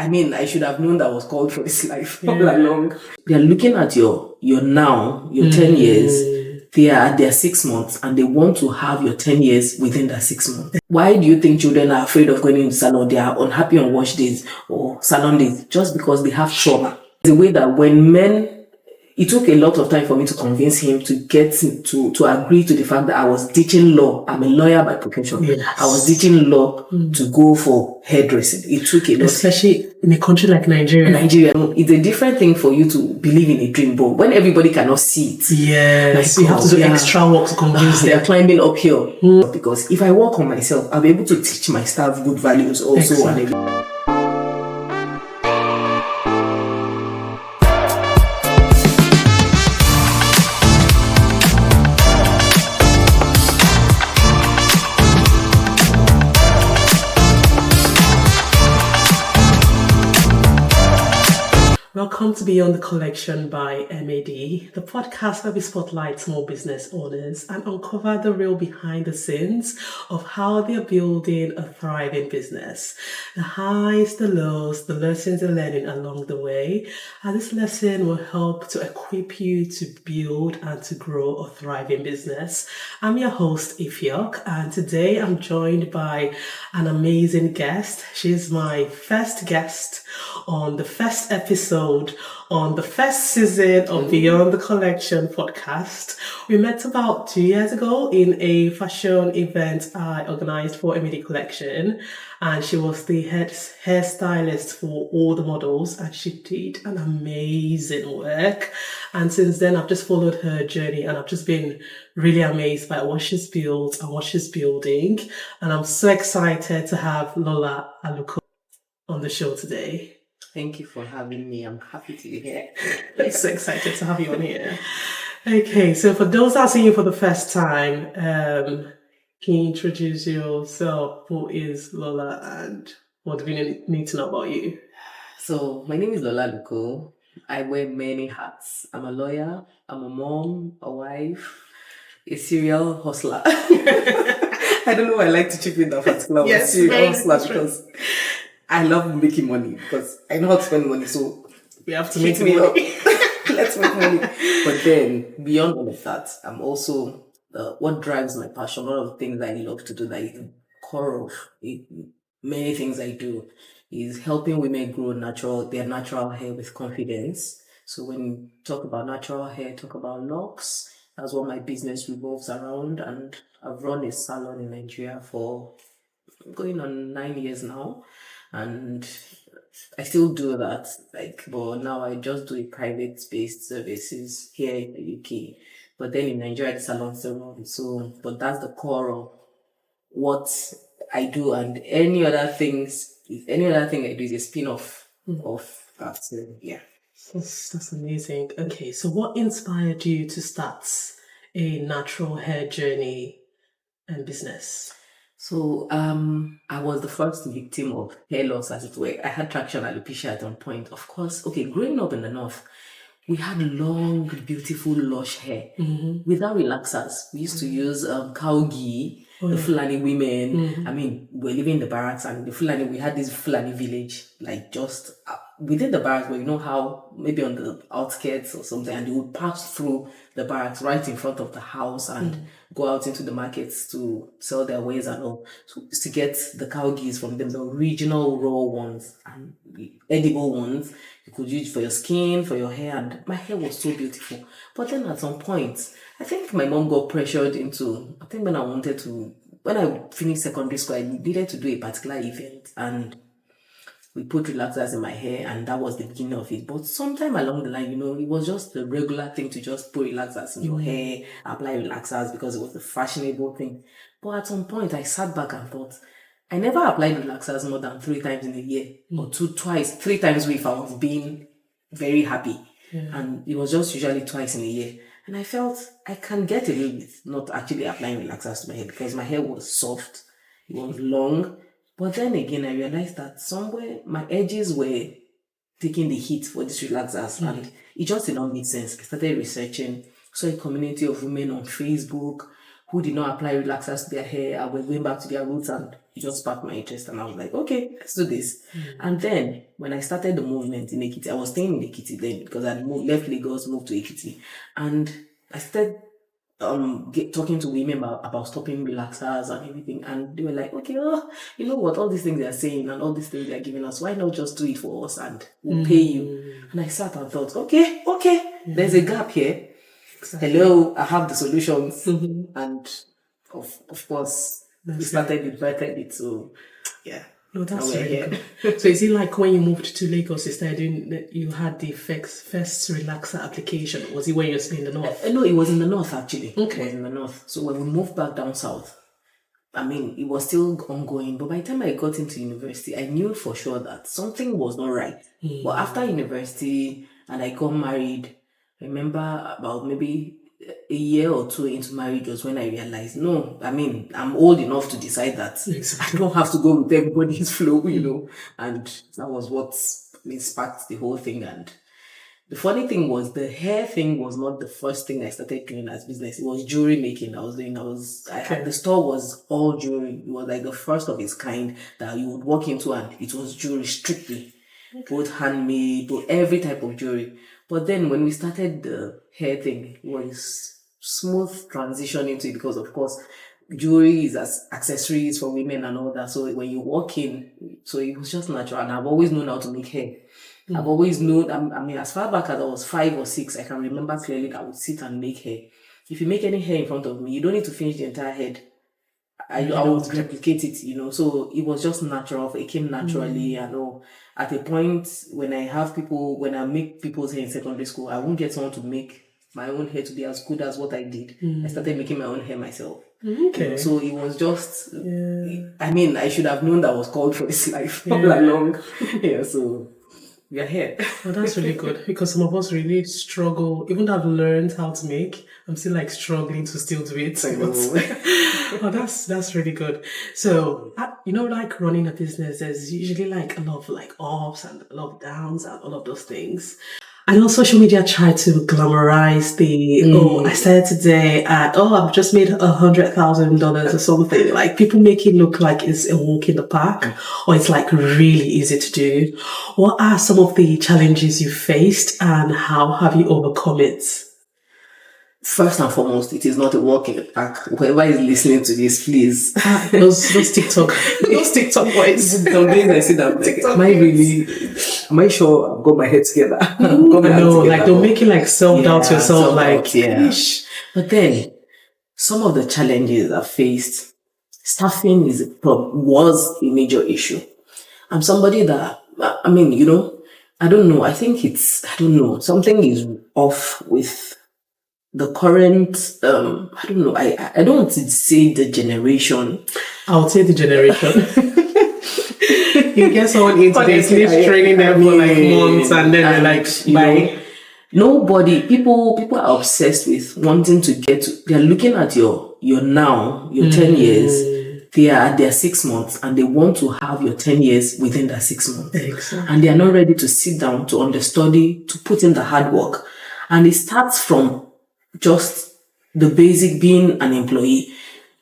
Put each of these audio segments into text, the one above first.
I mean, I should have known that was called for this life all along. They're looking at your 10 years. They are at their 6 months and they want to have your 10 years within that 6 months. Why do you think children are afraid of going into salon? They are unhappy on wash days or salon days just because they have trauma. The way that when men, it took a lot of time for me to convince him to get to agree to the fact that I was teaching law. I'm a lawyer by profession. Yes. I was teaching law to go for hairdressing. It took a lot. Especially in a country like Nigeria. It's a different thing for you to believe in a dream, but when everybody cannot see it. Yes. You have to do extra work to convince them. They are climbing uphill. Because if I work on myself, I'll be able to teach my staff good values also. Exactly. Welcome to Beyond the Collection by M.A.D, the podcast where we spotlight small business owners and uncover the real behind the scenes of how they're building a thriving business. The highs, the lows, the lessons they're learning along the way. And this lesson will help to equip you to build and to grow a thriving business. I'm your host, EP1, and today I'm joined by an amazing guest. She's my first guest on the first episode on the first season of Beyond the Collection podcast. We met about 2 years ago in a fashion event I organized for M.A.Dkollection, and she was the hairstylist for all the models, and she did an amazing work. And since then, I've just followed her journey, and I've just been really amazed by what she's built and what she's building. And I'm so excited to have Lola.naturals on the show today. Thank you for having me. I'm happy to be here. I'm so excited to have you on here. Okay, so for those that are seeing you for the first time, can you introduce yourself? Who is Lola and what do we need to know about you? So, my name is Lola.naturals. I wear many hats. I'm a lawyer, I'm a mom, a wife, a serial hustler. I don't know why I like to chip in that particular one. Serial hustler because I love making money because I know how to spend money, so we have to make money. Let's make money. But then, beyond all of that, I'm also what drives my passion. One of the things I love to do, that is the core of many things I do, is helping women grow their natural hair with confidence. So when you talk about natural hair, talk about locks. That's what my business revolves around, and I've run a salon in Nigeria for going on 9 years now. And I still do that, but now I just do a private-based services here in the UK. But then in Nigeria, the salons are run. So, but that's the core of what I do, and any other thing I do is a spin-off of that. So, yeah. That's amazing. Okay, so what inspired you to start a natural hair journey and business? So, I was the first victim of hair loss, as it were. I had traction alopecia at one point. Of course, growing up in the north, we had long, beautiful, lush hair without relaxers. We used to use cow ghee, the Fulani women. I mean, we're living in the barracks, and we had this Fulani village, just within the barracks, but you know how maybe on the outskirts or something, and they would pass through the barracks right in front of the house and go out into the markets to sell their wares and all. So to get the cow geese from them, the original raw ones and the edible ones, you could use for your skin, for your hair, and my hair was so beautiful. But then at some point, I think my mom got pressured into, when I finished secondary school, I needed to do a particular event, and we put relaxers in my hair, and that was the beginning of it. But sometime along the line, it was just the regular thing to just put relaxers in your hair, apply relaxers because it was the fashionable thing. But at some point, I sat back and thought, I never applied relaxers more than 3 times in a year, or 3 times if I was being very happy. Yeah. And it was just usually twice in a year. And I felt I can get away with not actually applying relaxers to my hair because my hair was soft, it was long. But then again, I realized that somewhere my edges were taking the heat for these relaxers, and it just did not make sense. I started researching, saw a community of women on Facebook who did not apply relaxers to their hair and were going back to their roots, and it just sparked my interest, and I was like, okay, let's do this. And then when I started the movement in Ekiti, I was staying in Ekiti then because I left Lagos, moved to Ekiti, and I started talking to women about stopping relaxers and everything, and they were like, okay, you know what, all these things they're saying and all these things they're giving us, why not just do it for us and we'll pay you? And I sat and thought, okay, there's a gap here. Exactly. Hello, I have the solutions. And of course, we started inviting it. So yeah. No, that's really good. So is it like when you moved to Lagos, you had the first relaxer application? Was it when you were in the north? No, it was in the north actually. Okay. It was in the north. So when we moved back down south, I mean, it was still ongoing. But by the time I got into university, I knew for sure that something was not right. But after university and I got married, I remember about maybe a year or two into marriage was when I realized, no, I mean, I'm old enough to decide that I don't have to go with everybody's flow, you know. And that was what sparked the whole thing. And the funny thing was, the hair thing was not the first thing I started doing as business. It was jewelry making I was doing. The store was all jewelry. It was like the first of its kind that you would walk into, and it was jewelry strictly. Both handmade, both every type of jewelry. But then when we started the hair thing, it was smooth transition into it because, of course, jewelry is as accessories for women and all that. So when you walk in, so it was just natural. And I've always known how to make hair. I've always known, I mean, as far back as I was 5 or 6, I can remember clearly that I would sit and make hair. If you make any hair in front of me, you don't need to finish the entire head. I would replicate it, you know. So it was just natural. It came naturally. I know at a point when I make people's hair in secondary school, I won't get someone to make my own hair to be as good as what I did. I started making my own hair myself. Okay. You know, so it was just, I mean, I should have known that I was called for this life all along. So we are here. Well, that's really good because some of us really struggle. Even though I've learned how to make, I'm still like struggling to still do it. Oh, that's really good. So, you know, like running a business, there's usually like a lot of like ups and a lot of downs and all of those things. I know social media try to glamorize I started today at, I've just made $100,000 or something. Like people make it look like it's a walk in the park or it's like really easy to do. What are some of the challenges you faced and how have you overcome it? First and foremost, it is not a walk in the park. Whoever is listening to this, please. those TikTok boys. Some days I see that. Am I sure I've got my head together? Like they'll make you like self-doubt yourself. But then, some of the challenges I faced, staffing was a major issue. I'm somebody that, I mean, you know, I don't know. I think something is off with the current, I don't know, I don't want to say the generation. I would say the generation. You get someone into this, training them for like months and then they're like, bye. People are obsessed with wanting to they're looking at your 10 years, they are at their 6 months and they want to have your 10 years within that 6 months. Exactly. And they are not ready to sit down, to understudy, to put in the hard work. And it starts from just the basic being an employee.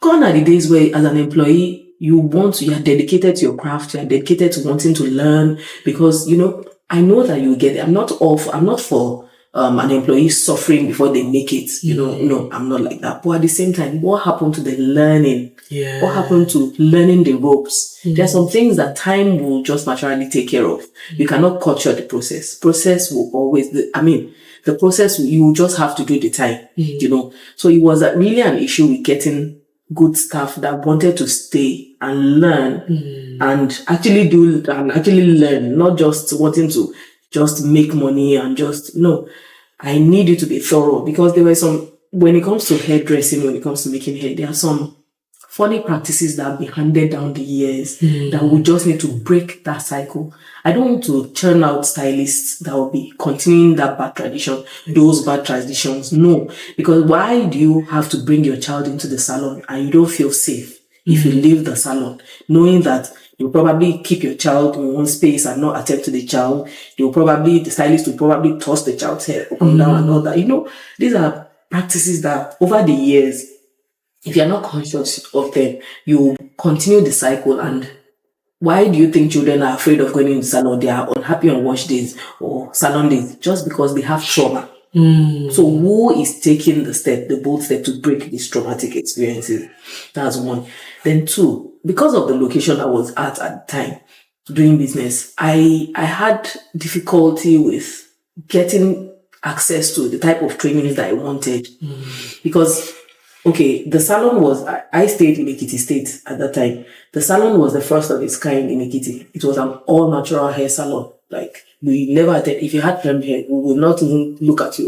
Gone are the days where as an employee, you are dedicated to your craft, you are dedicated to wanting to learn because, you know, I know that you get it. I'm not for an employee suffering before they make it. You know, no, I'm not like that. But at the same time, what happened to the learning? Yeah. What happened to learning the ropes? There are some things that time will just naturally take care of. You cannot cut short the process. Process will always, the process, you just have to do the time, you know. So it was really an issue with getting good staff that wanted to stay and learn and actually learn, not just wanting to just make money and just, no, I need you to be thorough because there were when it comes to hairdressing, when it comes to making hair, there are some funny practices that have been handed down the years that we just need to break that cycle. I don't want to churn out stylists that will be continuing that bad tradition, those bad traditions. No, because why do you have to bring your child into the salon and you don't feel safe if you leave the salon, knowing that you'll probably keep your child in one space and not attend to the child. The stylist will probably toss the child's hair up and down and all that. You know, these are practices that over the years, if you're not conscious of them, you continue the cycle. And why do you think children are afraid of going into salon? They are unhappy on wash days or salon days just because they have trauma. So who is taking the bold step to break these traumatic experiences? That's one. Then two, because of the location I was at the time doing business, I had difficulty with getting access to the type of trainings that I wanted. Because okay, the salon was, I stayed in Ekiti State at that time. The salon was the first of its kind in Ekiti. It was an all natural hair salon. Like, we never attend, if you had perm hair, we will not even look at you.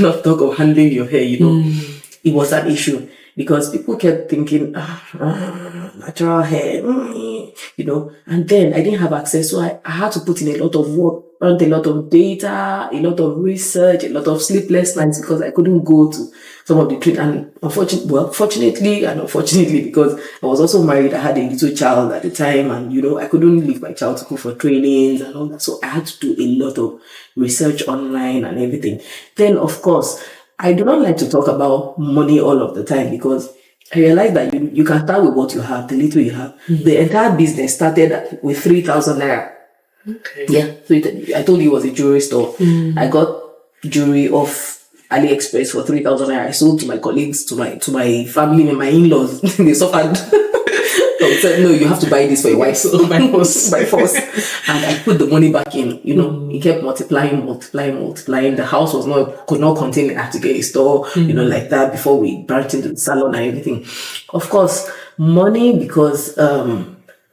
Not talk of handling your hair, It was an issue because people kept thinking, natural hair, and then I didn't have access. So I had to put in a lot of work, earned a lot of data, a lot of research, a lot of sleepless nights because I couldn't go to some of the treatment. And fortunately and unfortunately, because I was also married, I had a little child at the time, and I couldn't leave my child to go for trainings and all that. So I had to do a lot of research online and everything. Then, of course, I do not like to talk about money all of the time because I realized that you can start with what you have, the little you have. The entire business started with 3,000 naira. Okay. Yeah. So I told you it was a jewelry store. I got jewelry off AliExpress for 3,000 naira. I sold to my colleagues, to my family and my in-laws. They suffered. So said, no, you have to buy this for your wife. So by force. By force. And I put the money back in, It kept multiplying. The house could not contain it. I had to get a store, like that before we branched into the salon and everything. Of course, money, because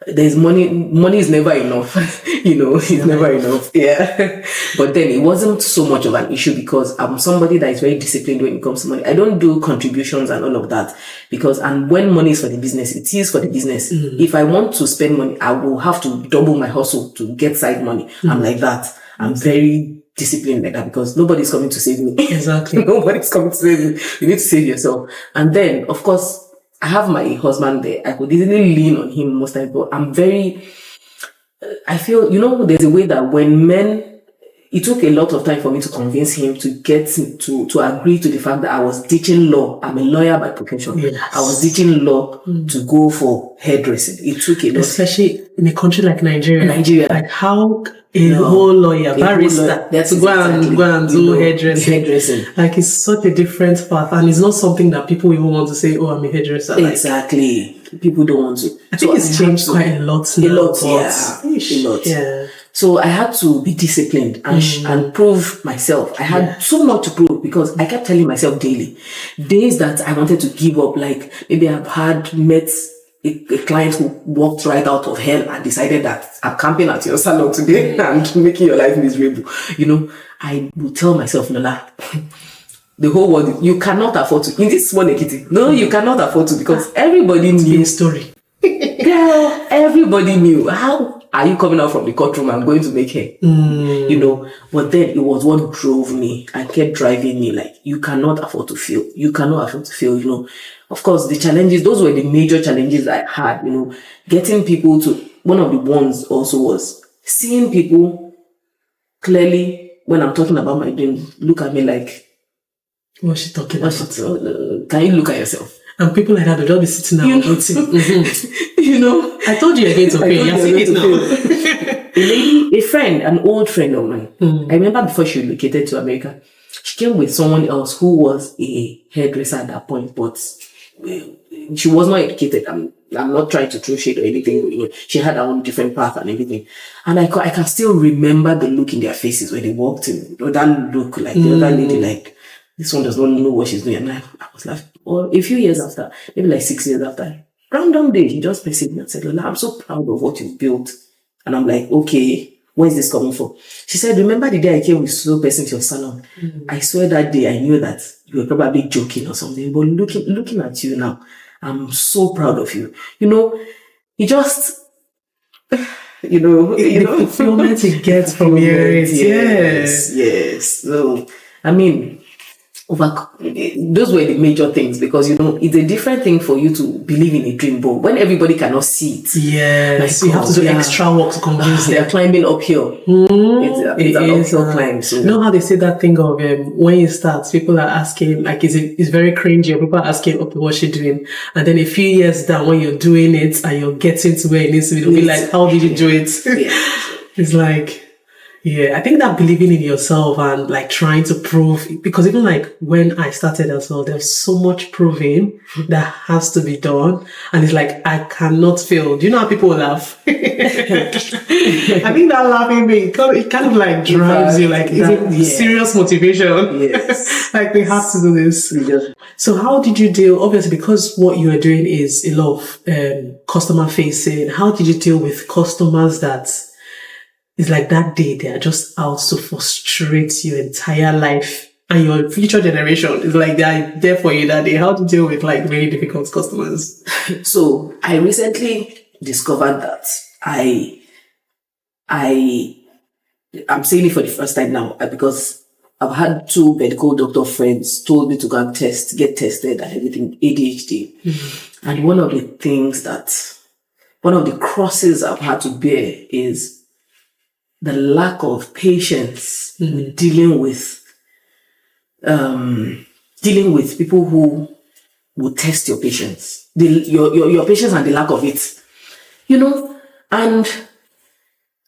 there's money is never enough. It's never enough. Yeah. But then it wasn't so much of an issue because I'm somebody that is very disciplined when it comes to money. I don't do contributions and all of that and when money is for the business, it is for the business. If I want to spend money, I will have to double my hustle to get side money. I'm like that. I'm very disciplined like that because nobody's coming to save me. Exactly. Nobody's coming to save me. You need to save yourself. And then, of course, I have my husband there. I could easily lean on him most times, but I feel, there's a way that when it took a lot of time for me to convince him to get to agree to the fact that I was teaching law. I'm a lawyer by profession. Yes. I was teaching law to go for hairdressing. It took a lot. Especially in a country like Nigeria. Like how whole lawyer, barrister, to go and do hairdressing. Like it's such a different path, and it's not something that people even want to say, oh, I'm a hairdresser. Exactly. People don't want to. I think it's changed quite a lot now. A lot. Yeah. So I had to be disciplined and prove myself. I had so much to prove because I kept telling myself days that I wanted to give up. Like maybe I've met a client who walked right out of hell and decided that I'm camping at your salon today and making your life miserable. I would tell myself, Lola, the whole world, you cannot afford to. In this one, Ekiti, no, you cannot afford to because everybody knew the story. Girl, everybody knew. How are you coming out from the courtroom and going to make hair? But then it was what drove me and kept driving me. Like, you cannot afford to fail. You cannot afford to fail, Of course, the challenges, those were the major challenges I had, Getting people to, one of the ones also was seeing people clearly when I'm talking about my dreams, look at me like, what's she talking about? Can you look at yourself? And people like that, they'll just be sitting there waiting. I told you again to fail. You're seeing it now. A lady, an old friend of mine, I remember before she relocated to America, she came with someone else who was a hairdresser at that point, but she was not educated. I'm not trying to throw shade or anything. She had her own different path and everything. And I can still remember the look in their faces when they walked in. That look like the other lady, like, this one does not know what she's doing. And I was like, a few years after, maybe like 6 years after, random day, he just messaged me and said, Lola, I'm so proud of what you've built. And I'm like, okay, where is this coming from? She said, remember the day I came with so person to your salon? I swear that day I knew that you were probably joking or something. But looking at you now, I'm so proud of you. He just, the fulfillment he gets from hearing it. Yes. So, those were the major things, because it's a different thing for you to believe in a dream, but when everybody cannot see it, yes, you have to do extra work to convince they're them. climbing uphill. It's an uphill climb. So you know how they say that thing of when you start, people are asking, like, it's very cringy, and people are asking, okay, what's she doing? And then a few years down, when you're doing it and you're getting to where it needs to be, they'll be like, how did you do it? It's like, yeah, I think that believing in yourself and like trying to prove, because even like when I started as well, there's so much proving that has to be done. And it's like, I cannot fail. Do you know how people laugh? I think that laughing me, it kind of like drives you, like, it's serious motivation. Yes. Like, we have to do this. So how did you deal, obviously, because what you are doing is a lot of customer facing, how did you deal with customers that it's like that day they are just out to frustrate your entire life and your future generation? It's like they are there for you that day. How to deal with like very difficult customers? So I recently discovered that I'm saying it for the first time now, because I've had 2 medical doctor friends told me to go and get tested and everything, ADHD. Mm-hmm. And one of the crosses I've had to bear is the lack of patience with dealing with people who will test your patience, your patience, and the lack of it, and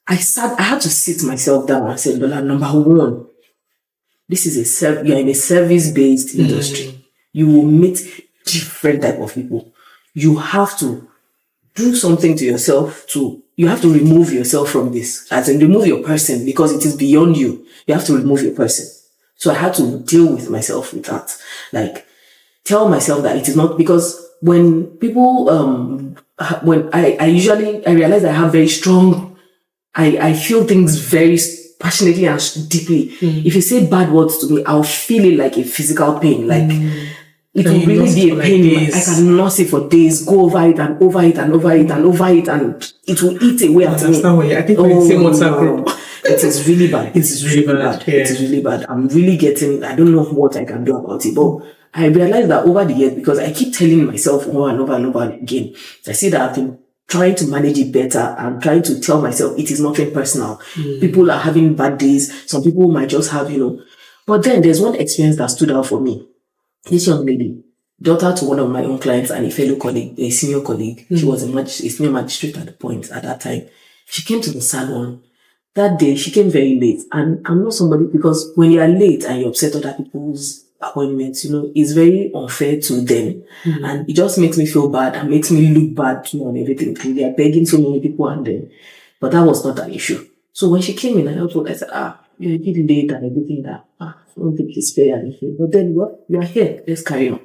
I had to sit myself down and say, Lola, number one, this is you're in a service-based industry. You will meet different type of people. You have to do something to yourself you have to remove yourself from this, as in remove your person, because it is beyond you. You have to remove your person. So I had to deal with myself with that. Like, tell myself that it is not, because when people, when I realize I have very strong, I feel things very passionately and deeply. If you say bad words to me, I'll feel it like a physical pain. Like, it will really be a pain. I can nurse it for days, go over it and over it and over it and over it, and it will eat away at me. I think when say what's happening. It is really bad. It is really bad. It is really bad. I'm really I don't know what I can do about it. But I realized that over the years, because I keep telling myself over and over and over again, I see that I've been trying to manage it better and trying to tell myself it is nothing personal. People are having bad days. Some people might just have, But then there's one experience that stood out for me. This young lady, daughter to one of my own clients and a fellow colleague, a senior colleague, she was a senior magistrate at that time. She came to the salon. That day, she came very late. And I'm not somebody, because when you are late and you upset other people's appointments, it's very unfair to them. And it just makes me feel bad and makes me look bad, and everything. They are begging so many people but that was not an issue. So when she came in, I said, you're a bit late and everything that, I don't think it's fair and everything. But then you are here, let's carry on.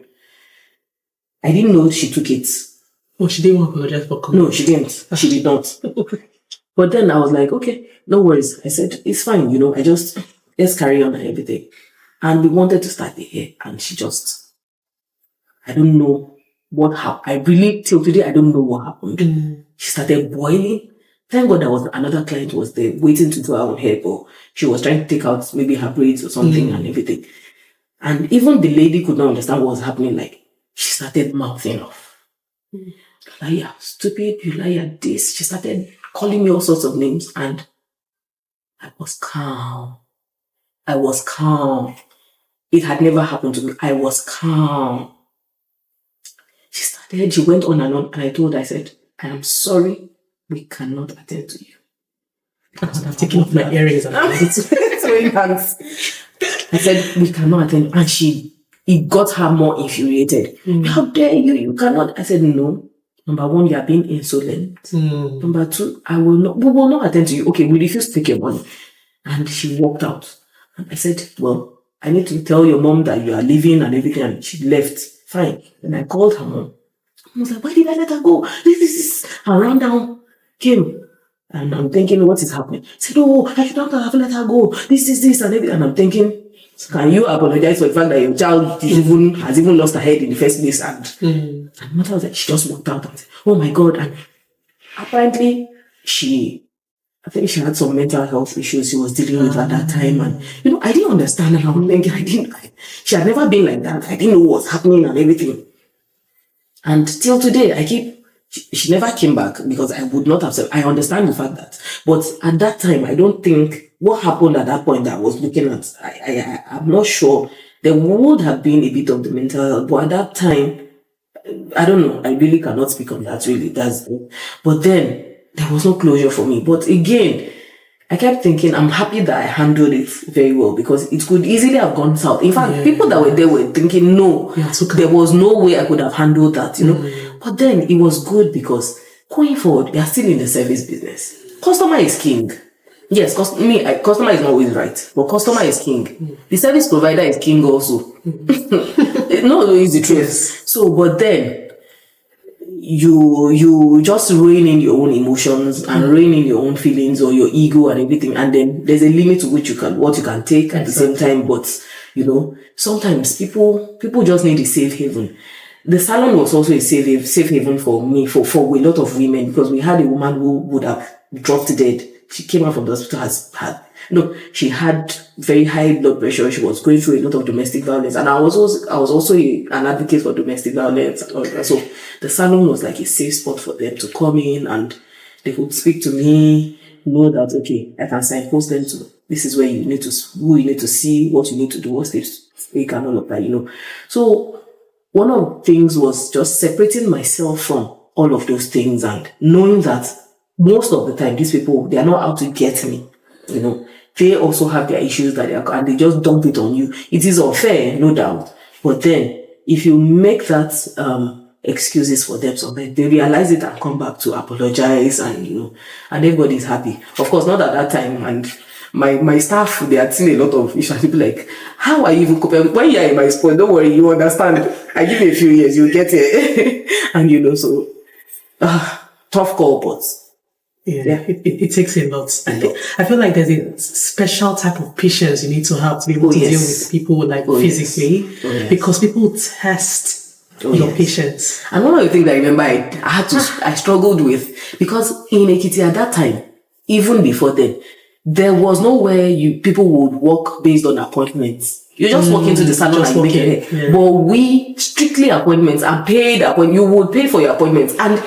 I didn't know she took it. Oh, she didn't want to apologize for coming? No, she didn't. She did not. But then I was like, okay, no worries. I said, it's fine, let's carry on and everything. And we wanted to start the hair, and she I don't know what happened. I really, till today, I don't know what happened. She started boiling. Thank God there was another client was there waiting to do her own hair, but she was trying to take out maybe her braids or something and everything. And even the lady could not understand what was happening. Like, she started mouthing off. Liar, stupid, you liar, this. She started calling me all sorts of names, and I was calm. It had never happened to me. I was calm. She went on and on, and I said, I am sorry, we cannot attend to you. I'm taking off my earrings and throwing hands. I said, we cannot attend. And it got her more infuriated. How dare you? You cannot. I said, no. Number one, you are being insolent. Number two, we will not attend to you. Okay, we refuse to take your money. And she walked out. And I said, well, I need to tell your mom that you are leaving and everything. And she left. Fine. And I called her mom. I was like, why did I let her go? This. And ran down, came. And I'm thinking, what is happening? I said, oh, I should not have let her go. This, and everything. And I'm thinking, can you apologize for the fact that your child has even lost her head in the first place? And mother was like, she just walked out and said, oh my God. And apparently, she I think she had some mental health issues she was dealing with at that time. And, I didn't understand. And I was thinking, she had never been like that. I didn't know what was happening and everything. And till today, she never came back because I would not have said, I understand the fact that. But at that time, I don't think what happened at that point that I was looking at, I'm not sure. There would have been a bit of the mental health. But at that time, I don't know. I really cannot speak on that, really. But then, there was no closure for me. But again, I kept thinking, I'm happy that I handled it very well because it could easily have gone south. In fact, people that were there were thinking, no, there was no way I could have handled that, But then it was good because going forward, we are still in the service business. Customer is king. Yes, customer is not always right, but customer is king. The service provider is king also. No, it's the truth. Yes. So, but then, you just rein in your own emotions and rein in your own feelings or your ego and everything, and then there's a limit to which what you can take at the same time. But sometimes people just need a safe haven. The salon was also a safe haven for me, for a lot of women, because we had a woman who would have dropped dead. She came out from the hospital, she had very high blood pressure. She was going through a lot of domestic violence. And I was also an advocate for domestic violence. So the salon was like a safe spot for them to come in and they could speak to me, know that, okay, I can signpost them to, this is where who you need to see, what you need to do, what steps take and all of that, So one of the things was just separating myself from all of those things and knowing that most of the time, these people, they are not out to get me, They also have their issues and they just dump it on you. It is unfair, no doubt. But then, if you make that excuses for them, sometimes they realize it and come back to apologize and, and everybody's happy. Of course, not at that time. And my staff, they had seen a lot of issues. People like, how are you even coping? When you're in my spot, don't worry, you understand. I give you a few years, you'll get it. And, so, tough call, but it takes a lot. I feel like there's a special type of patience you need to have to be able to deal with people physically, because people test your patience. And one of the things I remember I struggled with, because in Ekiti at that time, even before then, there was nowhere people would work based on appointments. You just walk into the salon and make it. Yeah. But we strictly appointments and paid appointments. You would pay for your appointments and.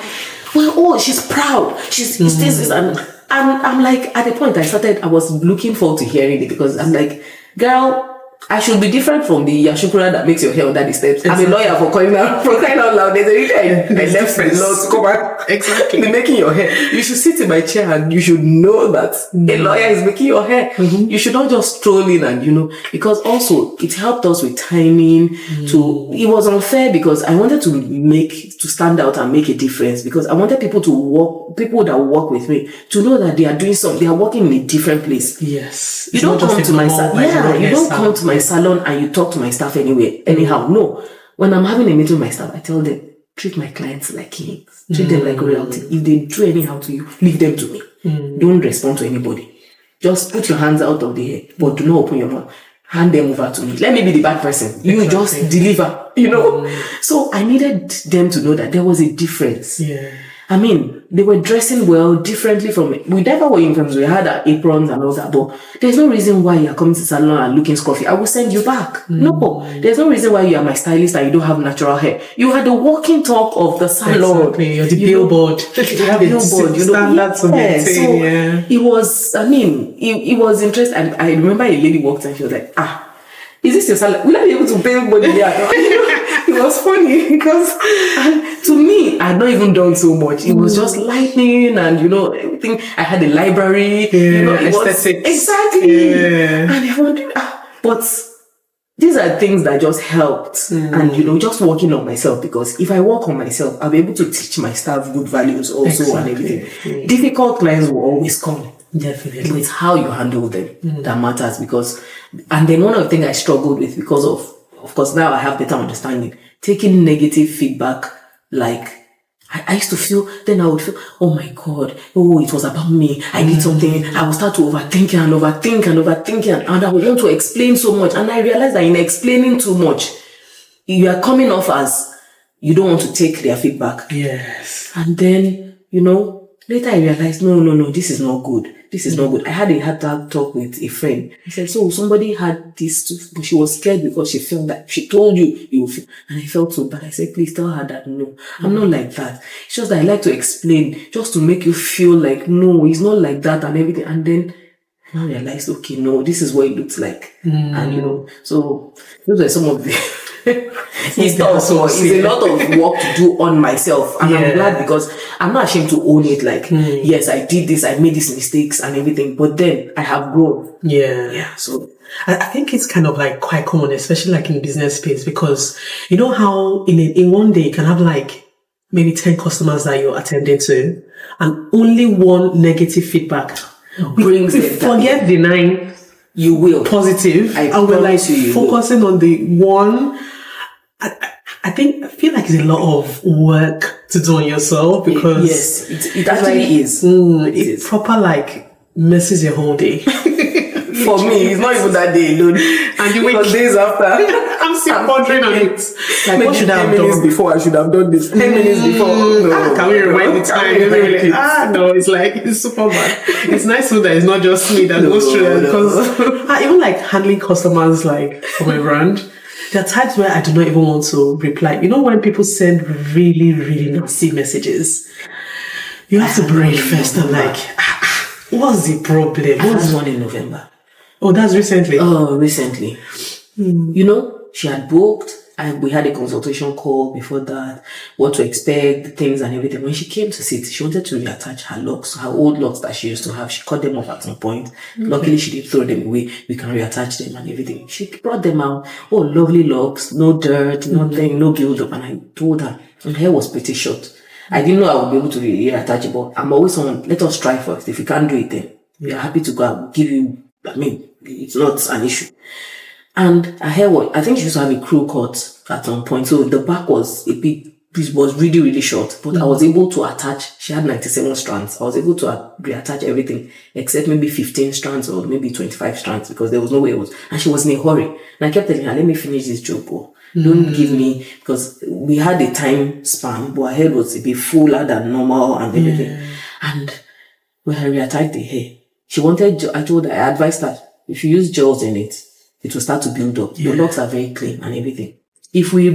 Well, she's proud. She's this and I'm like, at the point I was looking forward to hearing it because I'm like, girl, I should be different from the Yashukura that makes your hair under the steps. Exactly. I'm a lawyer for crying out loud. There's a reason I left the law to come back. Exactly. Making your hair. You should sit in my chair and you should know that a lawyer is making your hair. Mm-hmm. You should not just stroll in and, because also it helped us with timing it was unfair because I wanted to stand out and make a difference because I wanted people that work with me to know that they are doing something, they are working in a different place. Yes. You don't come to my salon. You don't come to my salon and you talk to my staff anyhow. No. When I'm having a meeting with my staff, I tell them, treat my clients like kings. Treat them like royalty. If they do anyhow to you, leave them to me. Don't respond to anybody. Just put your hands out of the air, but do not open your mouth. Hand them over to me. Let me be the bad person. You just deliver, So I needed them to know that there was a difference. Yeah. I mean, they were dressing well, differently from me. We never wore uniforms. We had our aprons and all that, but there's no reason why you're coming to the salon and looking scruffy. I will send you back. No, there's no reason why you are my stylist and you don't have natural hair. You are the walking talk of the salon. Exactly. You're the billboard. You have a billboard. Standards to maintain. It was, it was interesting. And I remember a lady walked and she was like, is this your salon? Will I be able to pay everybody here? It was funny because to me, I had not even done so much. It was just lightning and, everything. I had a library. Aesthetics. Exactly. Yeah. And I wondered, but these are things that just helped. And, just working on myself because if I work on myself, I'll be able to teach my staff good values also and everything. Difficult clients will always come. Definitely. But it's how you handle them that matters and then one of the things I struggled with because of course, now I have better understanding. Taking negative feedback, like, I used to feel, then I would feel, oh my God, it was about me. I did something. I would start to overthink and I would want to explain so much. And I realized that in explaining too much, you are coming off as you don't want to take their feedback. Yes. And then, Later I realized, no, this is not good. This is not good. I had a hard talk with a friend. He said, so somebody had this too, but she was scared because she felt that she told you will feel. And I felt so bad. I said, please tell her that no, I'm not like that. It's just that I like to explain just to make you feel like, no, it's not like that and everything. And then I realized, okay, no, this is what it looks like. And so those are some of the it's a lot of work to do on myself. And I'm glad because I'm not ashamed to own it. Like, yes, I did this, I made these mistakes and everything, but then I have grown. Yeah. So I think it's kind of like quite common, especially like in business space, because you know how in one day you can have like maybe 10 customers that you're attending to, and only one negative feedback brings we forget the 9 you will positive, and we're like focusing on the one. I feel like it's a lot of work to do on yourself, because yes, it actually is. It proper like messes your whole day. For me, it's not even that day alone. And you wait days after. I'm still pondering on it. Like, what should I have done? 10 minutes before, I should have done this. 10 minutes before. No. Can we rewind the time? No, it's like, it's super bad. It's nice so that it's not just me that goes through that, because even like handling customers like for my brand, there are times where I do not even want to reply. You know, when people send really, really nasty messages, you have to breathe first and like, what's the problem? What's one in November? Oh, that's recently. Oh, recently. You know, she had booked and we had a consultation call before that, what to expect, the things and everything. When she came to sit, she wanted to reattach her locks, her old locks that she used to have. She cut them off at some point. Luckily, she didn't throw them away. We can reattach them and everything. She brought them out. Oh, lovely locks, no dirt, nothing, no build-up. And I told her, her hair was pretty short. I didn't know I would be able to reattach it, but I'm always on, let us try first. If you can't do it, then we are happy to go and give you, it's not an issue. And her hair was, I think she used to have a crew cut at some point. So the back was it was really, really short. But I was able to attach, she had 97 strands. I was able to reattach everything except maybe 15 strands or maybe 25 strands, because there was no way it was. And she was in a hurry. And I kept telling her, let me finish this job. Don't give me, because we had a time span, but her hair was a bit fuller than normal and everything. And when I reattached the hair, she wanted, I told her, I advised her, if you use gels in it, it will start to build up. The locks are very clean and everything. If we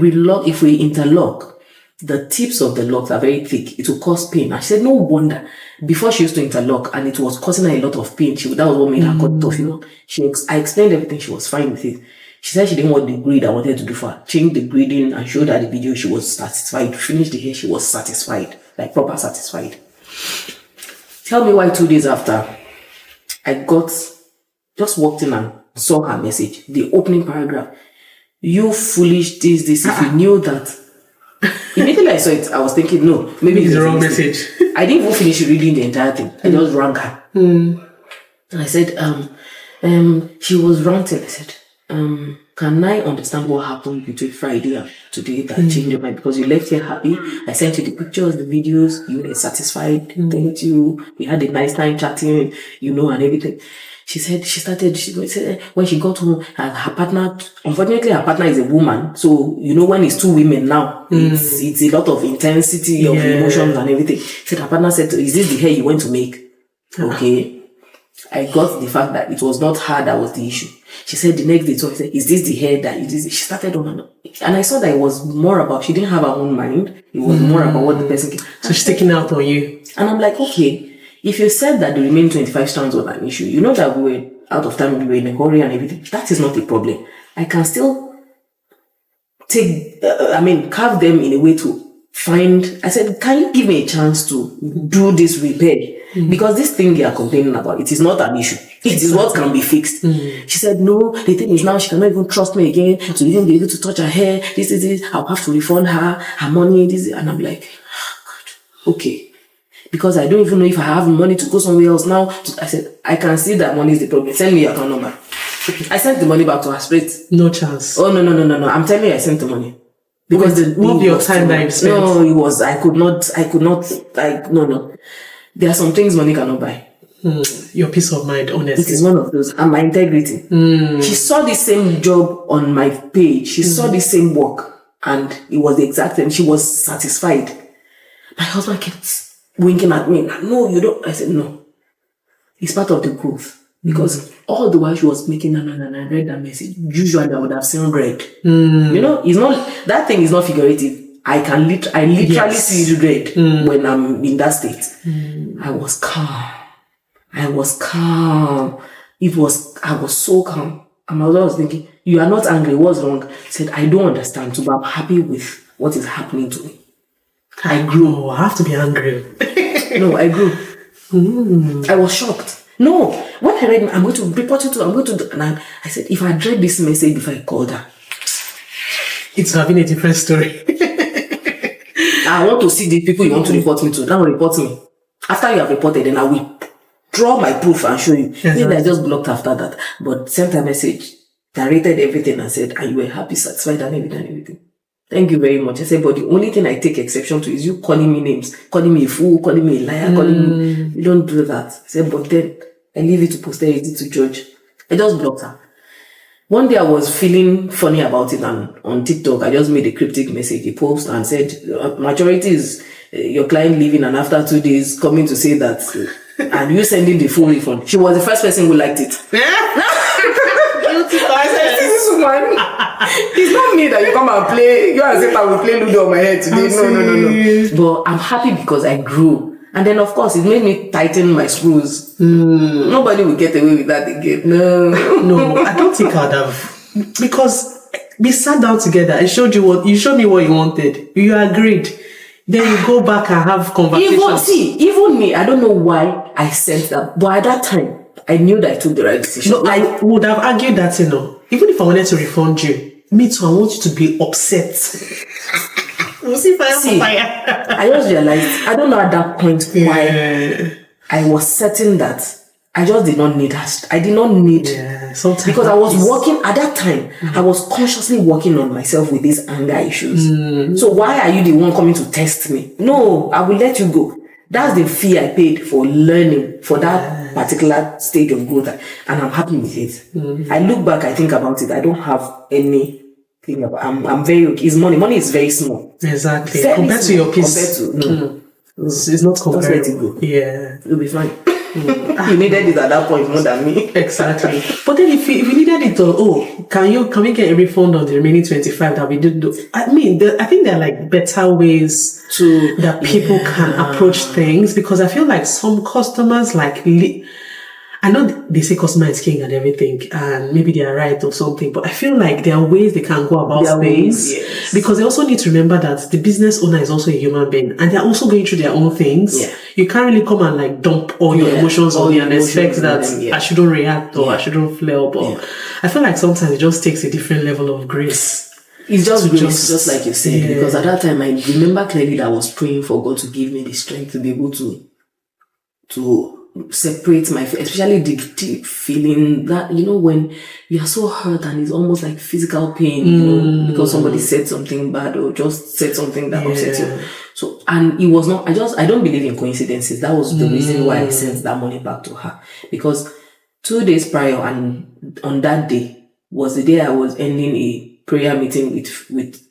interlock, the tips of the locks are very thick. It will cause pain. And she said, no wonder. Before she used to interlock and it was causing her a lot of pain. That was what made her cut it off, you know. I explained everything. She was fine with it. She said she didn't want the grid I wanted to do for her. Changed the grading and showed her the video. She was satisfied. Finished the hair. She was satisfied. Like proper satisfied. Tell me why 2 days after, I just walked in and saw her message. The opening paragraph. You foolish this. If you knew that. Immediately I saw it, I was thinking, no, maybe it's the wrong message. I didn't even finish reading the entire thing. I just rang her. And I said, she was ranting. I said, can I understand what happened between Friday and today that changed your mind? Because you left here happy. I sent you the pictures, the videos, you were satisfied. Thank you. We had a nice time chatting, and everything. She said when she got home, her partner, unfortunately her partner is a woman. So, when it's 2 women now, it's a lot of intensity of emotions and everything. She said her partner said, is this the hair you went to make? Okay. I got the fact that it was not her that was the issue. She said the next day, so I said, is this the hair that it is? She started on and I saw that it was more about, she didn't have her own mind. It was more about what the person came. So she's taking out on you. And I'm like, okay, if you said that the remaining 25 strands was an issue, you know that we were out of time, we were in a hurry and everything. That is not a problem. I can still carve them in a way to find. I said, can you give me a chance to do this repair? Because this thing you are complaining about, it is not an issue. It is what can be fixed. She said, no, the thing is now she cannot even trust me again. So you didn't be able to touch her hair. This. I'll have to refund her money. And I'm like, God, okay. Because I don't even know if I have money to go somewhere else now. I said, I can see that money is the problem. Send me your account number. I sent the money back to her straight. No chance. Oh, no. I'm telling you, I sent the money. Because what your time that you spent? No, it was, I could not, no. There are some things money cannot buy. Your peace of mind, honestly. It is one of those. And my integrity. She saw the same job on my page. She saw the same work. And it was the exact same. She was satisfied. My husband kept winking at me. No, you don't. I said, no. It's part of the growth. Because all the while she was making and I read that message, usually I would have seen red. You know, it's not, that thing is not figurative. I literally see red when I'm in that state. I was calm. I was so calm. And my mother was thinking, you are not angry, what's wrong? I said, I don't understand, but I'm happy with what is happening to me. I grew. I have to be angry. No, I grew. I was shocked. No, when I read, I'm going to report it to, and I said, if I read this message before I called her, it's having a different story. I want to see the people you want to report me to. Now report me. After you have reported, then I will draw my proof and show you. Exactly. Maybe I just blocked after that. But sent a message, narrated everything and said, and you were happy, satisfied, and everything. Thank you very much. I said, but the only thing I take exception to is you calling me names, calling me a fool, calling me a liar, calling me. You don't do that. I said, but then I leave it to posterity to judge. I just blocked her. One day I was feeling funny about it, and on TikTok, I just made a cryptic message, a post, and said, majority is your client leaving, and after 2 days coming to say that, and you sending the full refund. She was the first person who liked it. I said, this woman, it's not me that you come and play. You and Zeta will play Ludo on my head today. No. But I'm happy because I grew. And then, of course, it made me tighten my screws. Nobody will get away with that again. No, I don't think I'd have. Because we sat down together. I showed you you showed me what you wanted. You agreed. Then you go back and have conversations. Even me, I don't know why I sent that. But at that time, I knew that I took the right decision. No, I would have argued that, even if I wanted to refund you, me too, I want you to be upset. We'll see fire. I just realized, I don't know at that point why I was certain that I just did not need her. I did not need, because I was working, at that time, I was consciously working on myself with these anger issues. So why are you the one coming to test me? No, I will let you go. That's the fee I paid for learning for that particular stage of growth, and I'm happy with it. I look back, I think about it, I don't have anything about. I'm very okay. It's money. Money is very small. Exactly. Compared to your piece. It's not comparable. Just let it go. Yeah, it'll be fine. You needed it at that point more than me. Exactly. But then if you needed it, can we get a refund on the remaining 25 that we did do? I mean, I think there are like better ways that people can approach things, because I feel like some customers I know they say customer is king and everything, and maybe they are right or something, but I feel like there are ways they can go about things, because they also need to remember that the business owner is also a human being, and they're also going through their own things. You can't really come and dump all your emotions on me and expect that I shouldn't react or I shouldn't flare up. I feel like sometimes it just takes a different level of grace. It's just grace, just like you said, because at that time I remember clearly that I was praying for God to give me the strength to be able to separate especially the deep feeling that, when you are so hurt and it's almost like physical pain, because somebody said something bad or just said something that upset you. So, and it was not, I don't believe in coincidences. That was the reason why I sent that money back to her, because 2 days prior, and on that day was the day I was ending a prayer meeting with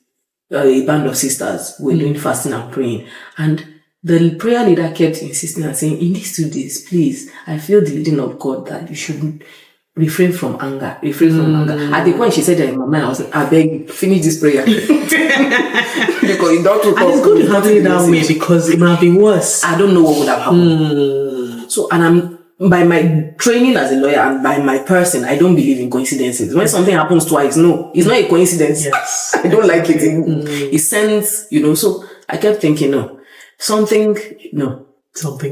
a band of sisters. We're doing fasting and praying, and the prayer leader kept insisting and saying, in these 2 days, please, I feel the leading of God that you should refrain from anger. At the point she said that in my mind, I was like, I beg, finish this prayer. Because it don't look. And it's good to have it that way, because it might have been worse. I don't know what would have happened. So, and I'm, by my training as a lawyer and by my person, I don't believe in coincidences. When something happens twice, no, it's not a coincidence. Yes. I don't like it. It sends, so I kept thinking, no. Something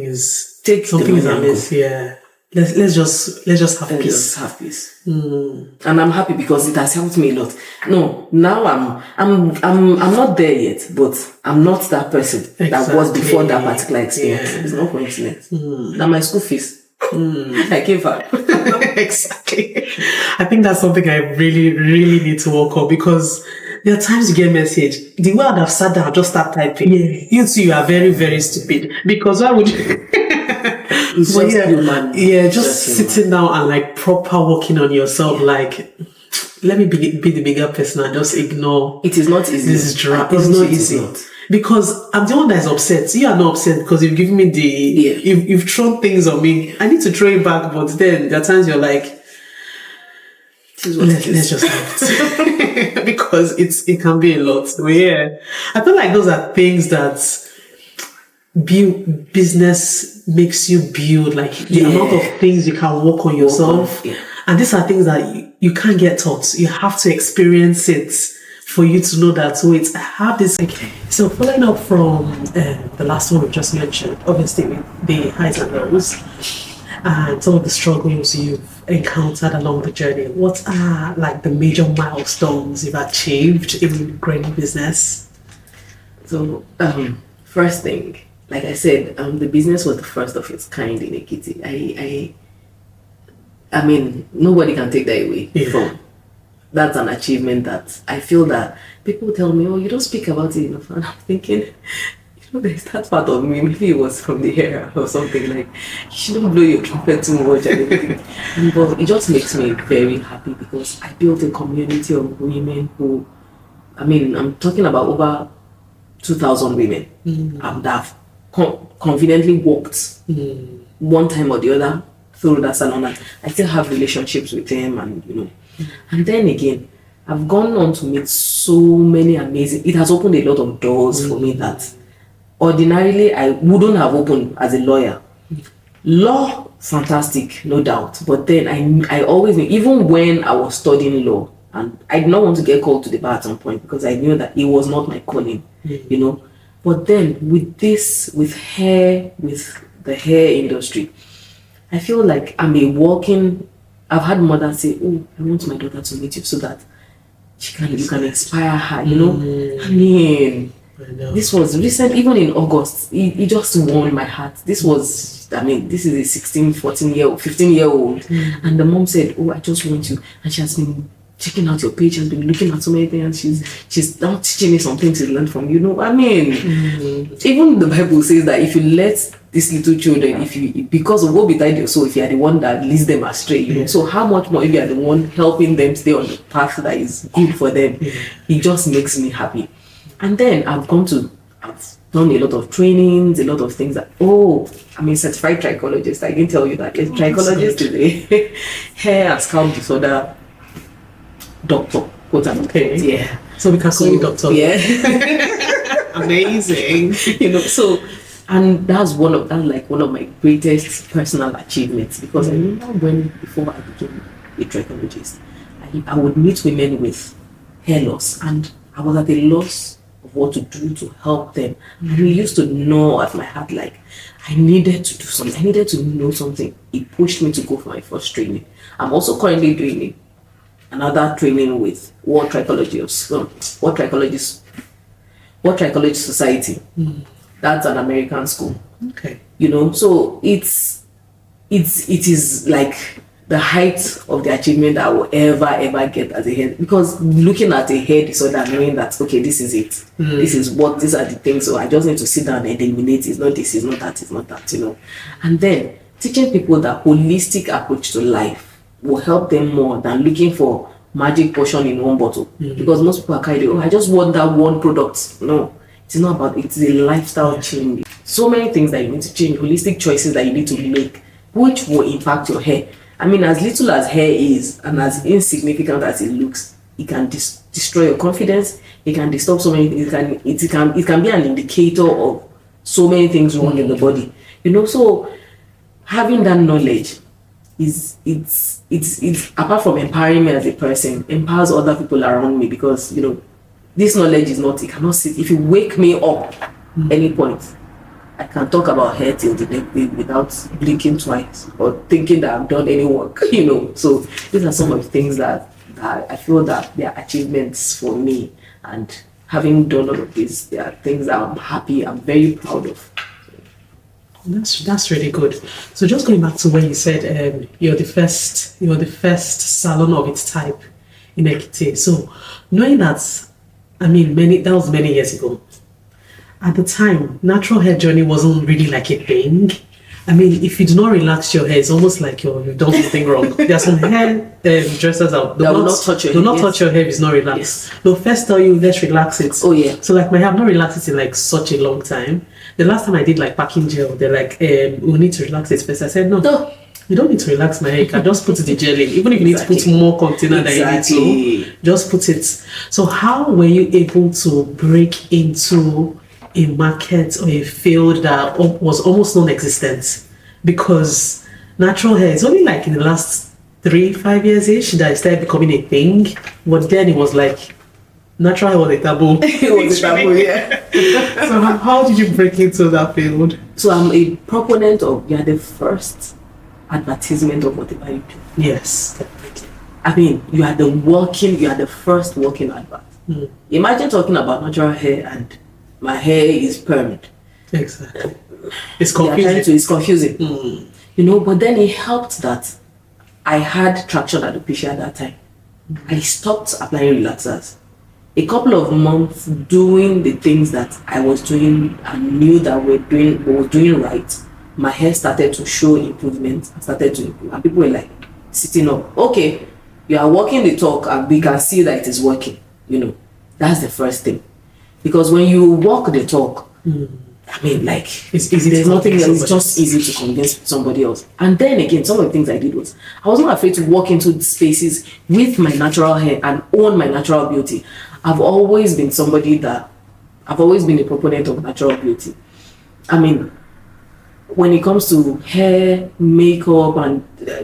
is amiss. Yeah. Let's just have peace. Just have peace. And I'm happy because it has helped me a lot. No, now I'm not there yet, but I'm not that person that was before that particular experience. It's not coincidence. Now my school fees. I gave her. Exactly. I think that's something I really, really need to work on, because there are times you get a message. The way I'd have sat down, just start typing. You two, you are very, very stupid. Because why would you? It's just human. Just sitting down and proper working on yourself. Let me be the bigger person and just ignore. It is not easy. This is dry. It's not easy. Because I'm the one that's upset. You are not upset because you've given me you've thrown things on me. I need to throw it back, but then there are times you're like, let's just leave it. Because it can be a lot. So yeah, I feel like those are things that business makes you build, like the amount of things you can work on yourself. And these are things that you can't get taught. You have to experience it for you to know that. So I have this. Okay. So following up from the last one we just mentioned, obviously with the highs and lows and some of the struggles you've encountered along the journey, what are like the major milestones you've achieved in growing business? So first thing, like I said, the business was the first of its kind in Ekiti. I mean, nobody can take that away from. That's an achievement that I feel that people tell me, oh, you don't speak about it enough. And I'm thinking, there's that part of me, maybe it was from the hair or something, like, you shouldn't blow your trumpet too much and everything. But it just makes me very happy because I built a community of women who, I mean, I'm talking about over 2,000 women that have conveniently worked one time or the other through that salon, and I still have relationships with them, and and then again, I've gone on to meet so many amazing. It has opened a lot of doors for me that ordinarily I wouldn't have opened as a lawyer. Law, fantastic, no doubt, but then I always knew, even when I was studying law, and I did not want to get called to the bar at some point because I knew that it was not my calling, But then with the hair industry, I feel like I've had mothers say, oh, I want my daughter to meet you so that you can inspire her, I mean, this was recent, even in August, it just warmed my heart. This is a 16, 14-year-old, 15-year-old. And the mom said, oh, I just want you. And she has been checking out your page, has been looking at so many things, and she's now teaching me some things to learn from you. I mean, even the Bible says that if you let these little children, because of what betide your soul, if you are the one that leads them astray, so how much more if you are the one helping them stay on the path that is good for them? It just makes me happy. And then I've done a lot of trainings, a lot of things that, I'm a certified trichologist. I didn't tell you that. A trichologist is a hair and scalp disorder doctor, quote unquote. Yeah. So we can call you doctor. Yeah. Amazing. So, and that's one of my greatest personal achievements, because I remember before I became a trichologist, I would meet women with hair loss, and I was at a loss of what to do to help them. And I used to know at my heart, like, I needed to do something. I needed to know something. It pushed me to go for my first training. I'm also currently doing another training with World Trichology Society. That's an American school. Okay. So it is like the height of the achievement that I will ever get as a hair, because looking at a hair disorder, knowing that, okay, this is it. These are the things. So I just need to sit down and eliminate. It's not this, it's not that, it's not that, And then teaching people that holistic approach to life will help them more than looking for magic potion in one bottle. Because most people are kind of, I just want that one product. No, it's not about it. It's a lifestyle change. So many things that you need to change, holistic choices that you need to make, which will impact your hair. I mean, as little as hair is, and as insignificant as it looks, it can destroy your confidence. It can disturb so many things. It can be an indicator of so many things wrong in the body. So having that knowledge it's apart from empowering me as a person, empowers other people around me, because this knowledge it cannot sit. If you wake me up any point, I can talk about hair till the next day without blinking twice or thinking that I've done any work, So these are some of the things that I feel that they are achievements for me, and having done all of this, they are things that I'm very proud of. That's really good. So just going back to when you said you're the first salon of its type in Ekiti. So knowing that, that was many years ago. At the time, natural hair journey wasn't really like a thing. I mean, if you do not relax your hair, it's almost like you've done something wrong. There are some hair dressers out. That will not touch your hair. hair. Do not touch your hair if it's not relaxed. Yes. They'll first tell you, let's relax it. Oh, yeah. So like my hair, I've not relaxed it in like such a long time. The last time I did like packing gel, they're like, we need to relax it first. I said, no. You don't need to relax my hair. You can just put the gel in. Even if you need to put more container than you need to, just put it. So how were you able to break into a market or a field that was almost non-existent? Because natural hair is only like in the last 3-5 years-ish that it started becoming a thing. But then it was like, natural hair was a taboo. It was a taboo, yeah. So how did you break into that field? So I'm a proponent of, you're the first advertisement of whatever you do. Yes, definitely. I mean, you are the first working advert. Imagine talking about natural hair and my hair is permed. Exactly. It's confusing. It's confusing. You know, but then it helped that I had traction alopecia at that time. I stopped applying relaxers. A couple of months doing the things that I was doing and knew that was doing right, my hair started to show improvement. I started to improve. And people were like, sitting up, okay, you are walking the talk and we can see that it is working. You know, that's the first thing. Because when you walk the talk, I mean, like, it's easy. There's nothing else. It's just easy to convince somebody else. And then again, some of the things I did was, I was not afraid to walk into spaces with my natural hair and own my natural beauty. I've always been a proponent of natural beauty. I mean, when it comes to hair, makeup, and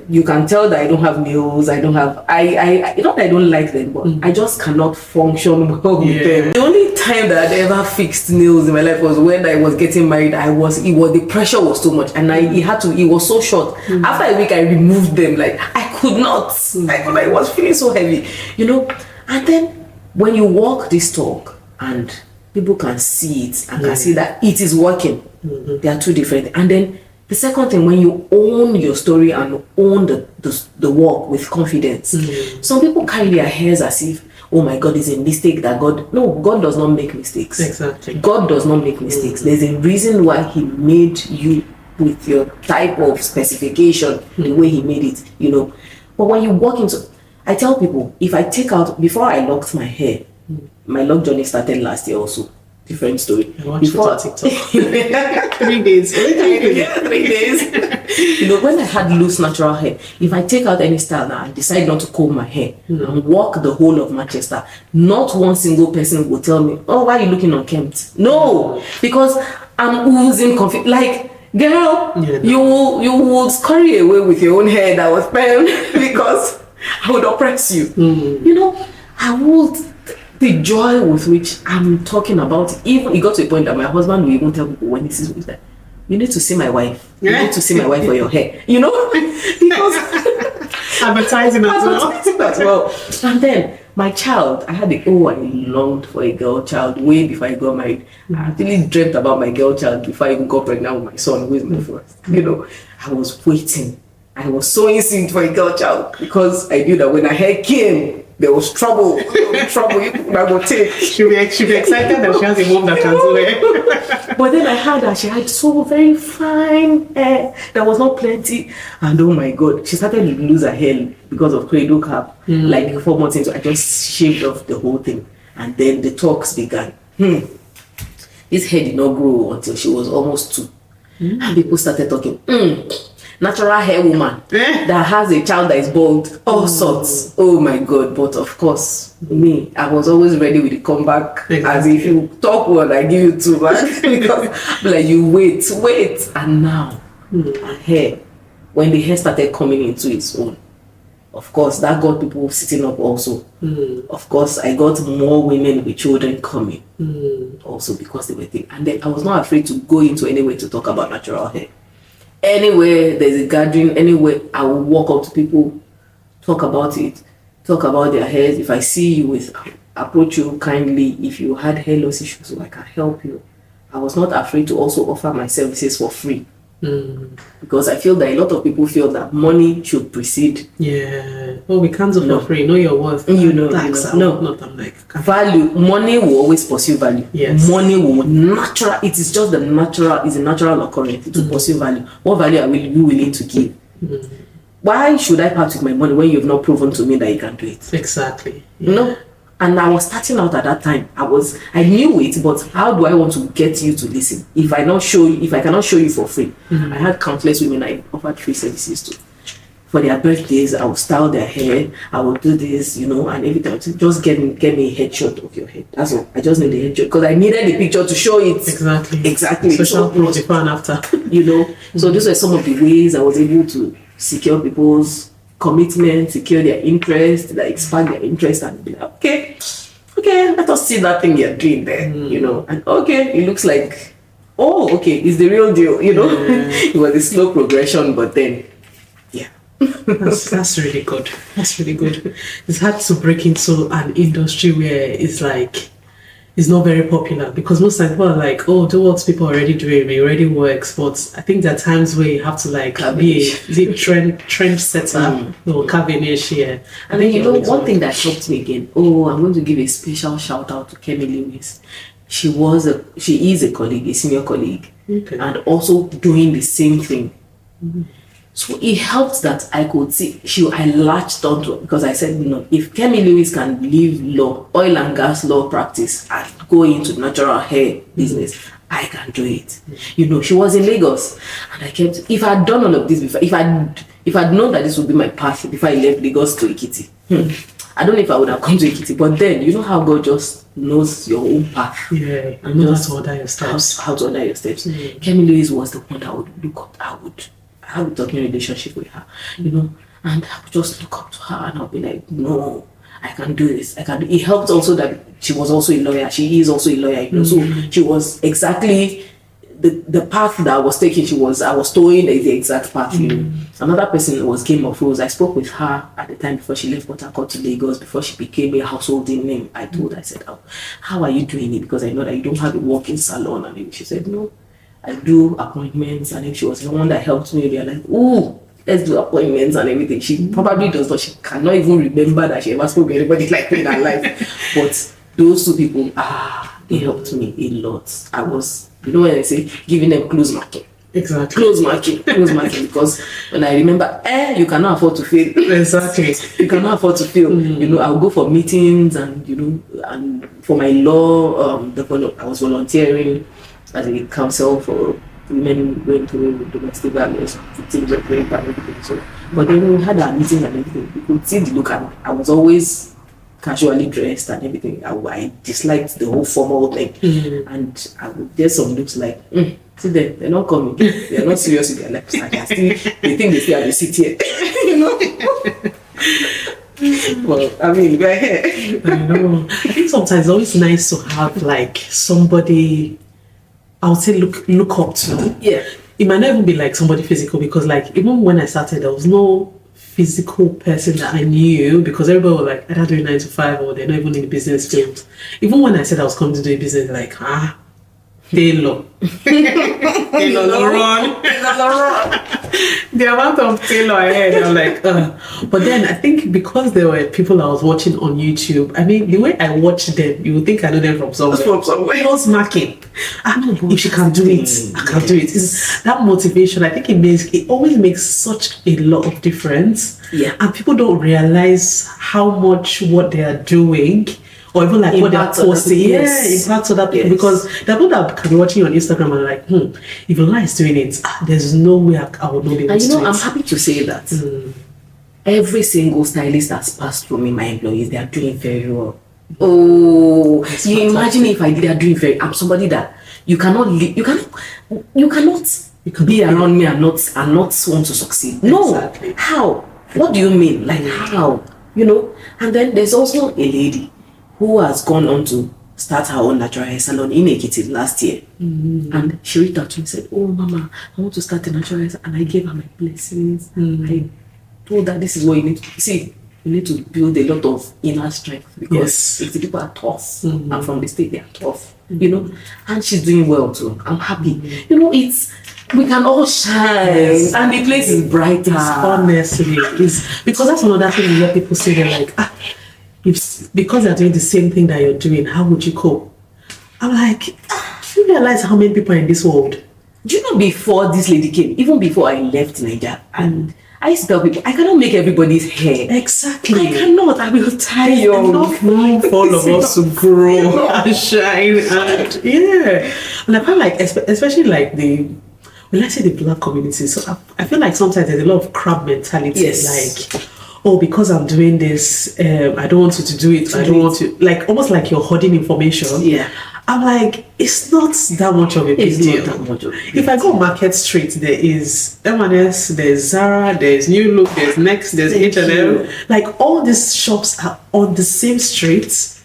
you can tell that I don't have nails, I not that I don't like them, but I just cannot function well with them. The only time that I'd ever fixed nails in my life was when I was getting married. The pressure was too much, and it was so short. After a week, I removed them. Like, I could not. I was feeling so heavy, you know. And then when you walk this talk and people can see it and can see that it is working, they are two different. And then the second thing, when you own your story and own the work with confidence, some people carry their hairs as if, oh my God, it's a mistake that God does not make mistakes. Exactly. God does not make mistakes. There's a reason why He made you with your type of specification, the way He made it, you know. But when you walk into, I tell people, if I take out, before I locked my hair, my lock journey started last year also. Different story. I watched it on TikTok. 3 days. 3 days. You know, when I had loose natural hair, if I take out any style now and decide not to comb my hair and walk the whole of Manchester, not one single person will tell me, oh, why are you looking unkempt? No, because I'm oozing confidence. Like, girl, you will scurry away with your own hair that was permed because I would oppress you. You know, I would. The joy with which I'm talking about it, even it got to a point that my husband will even tell people when he sees me that you need to see my wife. You need to see my wife for your hair. You know? Because advertising as well. And then my child, I longed for a girl child way before I got married. I actually dreamt about my girl child before I even got pregnant with my son, who is my first. You know, I was waiting. I was sowing seed for a girl child because I knew that when her hair came, there was trouble. I would take. She'll be excited that she has a mom that can do it. But then I heard that she had so very fine hair. There was not plenty. And oh my God, she started to lose her hair because of cradle cap. Like 4 months into, I just shaved off the whole thing. And then the talks began. This hair did not grow until she was almost 2. And people started talking. Natural hair woman that has a child that is bald, all sorts. Oh my God. But of course, me, I was always ready with the comeback. As if you talk one, I give you 2, man. Because like, you wait. And now, her hair, when the hair started coming into its own, of course, that got people sitting up also. Of course, I got more women with children coming also because they were thinking. And then I was not afraid to go into anywhere to talk about natural hair. Anywhere there's a gathering, anywhere I will walk up to people, talk about it, talk about their hairs. If I see you approach you kindly. If you had hair loss issues, so I can help you. I was not afraid to also offer my services for free. Because I feel that a lot of people feel that money should precede. Yeah. Oh, we can't do for free. Know your worth. No. Not I'm like value. Money will always pursue value. Yes. Money will natural. It is just the natural. It's a natural occurrence to pursue value. What value are you willing to give? Why should I part with my money when you've not proven to me that you can do it? Exactly. Yeah. You know. And I was starting out at that time. I knew it, but how do I want to get you to listen? If I cannot show you for free. I had countless women I offered free services to. For their birthdays, I would style their hair, I would do this, and every time. Just get me a headshot of your head. That's all. I just need a headshot because I needed the picture to show it. Exactly. Social proof before and after. So these were some of the ways I was able to secure people's commitment, secure their interest, like expand their interest, and be like, okay, let us see that thing you're doing there, and okay, it looks like, oh, okay, it's the real deal, It was a slow progression, but then, yeah. That's really good. That's really good. It's hard to break into an industry where it's like, it's not very popular because most times people are like, oh, do what people are already doing, it already works. But I think there are times where you have to like be a trend setter or carve a niche here. And then one thing that helped me again, I'm going to give a special shout out to Kemi Lewis. She is a colleague, a senior colleague, and also doing the same thing. So it helped that I could see, I latched onto it because I said, if Kemi Lewis can leave law, oil and gas law practice and go into natural hair business, I can do it. She was in Lagos and I kept, if I had done all of this before, if I'd known that this would be my path before I left Lagos to Ekiti, I don't know if I would have come to Ekiti, but then you know how God just knows your own path. Yeah, and know how to order your steps. How to order your steps. Kemi Lewis was the one that I would look up. I have a talking relationship with her, and I would just look up to her and I'll be like, no, I can do this. It helped also that she was also a lawyer. She is also a lawyer, so she was exactly the path that I was taking. I was towing the exact path, Another person was Game of Rose. I spoke with her at the time before she left Port Harcourt to Lagos, before she became a household name. I said, how are you doing it? Because I know that you don't have a walk-in salon. And she said, no, I do appointments. And then she was the one that helped me realize, let's do appointments and everything. She probably does not. She cannot even remember that she ever spoke to anybody like me in her life. But those two people, they helped me a lot. I was, when I say giving them close marking. Exactly. Close marking. Because when I remember, you cannot afford to fail. Exactly. You cannot afford to fail. I'll go for meetings and, and for my law, I was volunteering as a counsel for women going through domestic violence, victims of rape and everything. So, but then we had our meetings and everything. You could see the look, and I was always casually dressed and everything. I disliked the whole formal thing, and I would get some looks like, see them, they're not coming, they're not serious with their lives. They think they still have a seat here, Well, I mean, we're here. I know. I think sometimes it's always nice to have like somebody, I would say look up to. Yeah. It might not even be like somebody physical, because like even when I started, there was no physical person that I knew, because everybody was like either doing 9 to 5 or they're not even in the business field. Even when I said I was coming to do a business, like Taylor. The amount of Taylor I had, I'm like, But then I think because there were people I was watching on YouTube, I mean, the way I watched them, you would think I know them from somewhere. It was marking. If she can do it, I can do it. It's that motivation. I think it always makes such a lot of difference. Yeah. And people don't realize how much what they are doing, or even like what they're posting, impacts other people. Because there are people that can be watching you on Instagram and like, if Lola is doing it, there's no way I would not be able to do it. I'm happy to say that every single stylist that's passed through me, my employees, they are doing very well. Oh, you imagine if they are doing very. I'm somebody that you cannot be around me and not want to succeed. No, Exactly. How? What do you mean? Like how? And then there's also a lady who has gone on to start her own natural hair salon in Ekiti last year. And she reached out to me and said, oh, Mama, I want to start a natural hair salon. And I gave her my blessings. I told her this is what you need to see. you need to build a lot of inner strength because Yes. if the people are tough and from the state they are tough, you know, and she's doing well too. I'm happy. You know, we can all shine and the place is brighter. Honestly, it's because that's another thing you hear people say. They're like, if because they're doing the same thing that you're doing, how would you cope? I'm like, you realize how many people are in this world? Do you know before this lady came, even before I left Nigeria, and I used to tell people, I cannot make everybody's hair. Exactly. I cannot. I will tire you. Enough room for all of us to grow and shine, and and I feel like, especially like let's say the black community. So I feel like sometimes there's a lot of crab mentality. Yes. Like, oh, because I'm doing this, I don't want you to do it. I don't want to, like, almost like you're hoarding information. Yeah. I'm like, it's not that much of a big deal. If I go Market Street, there is M&S, there's Zara, there's New Look, there's Next, there's H&M. Like, all these shops are on the same street.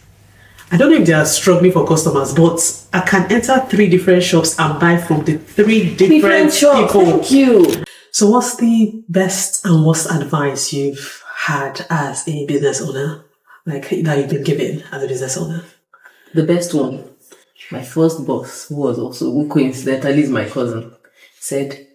I don't know if they are struggling for customers, but I can enter 3 different shops and buy from the 3 different shops. people. Thank you. So what's the best and worst advice you've had as a business owner? Like, that you've been given as a business owner? The best one. My first boss, who coincidentally is my cousin, said,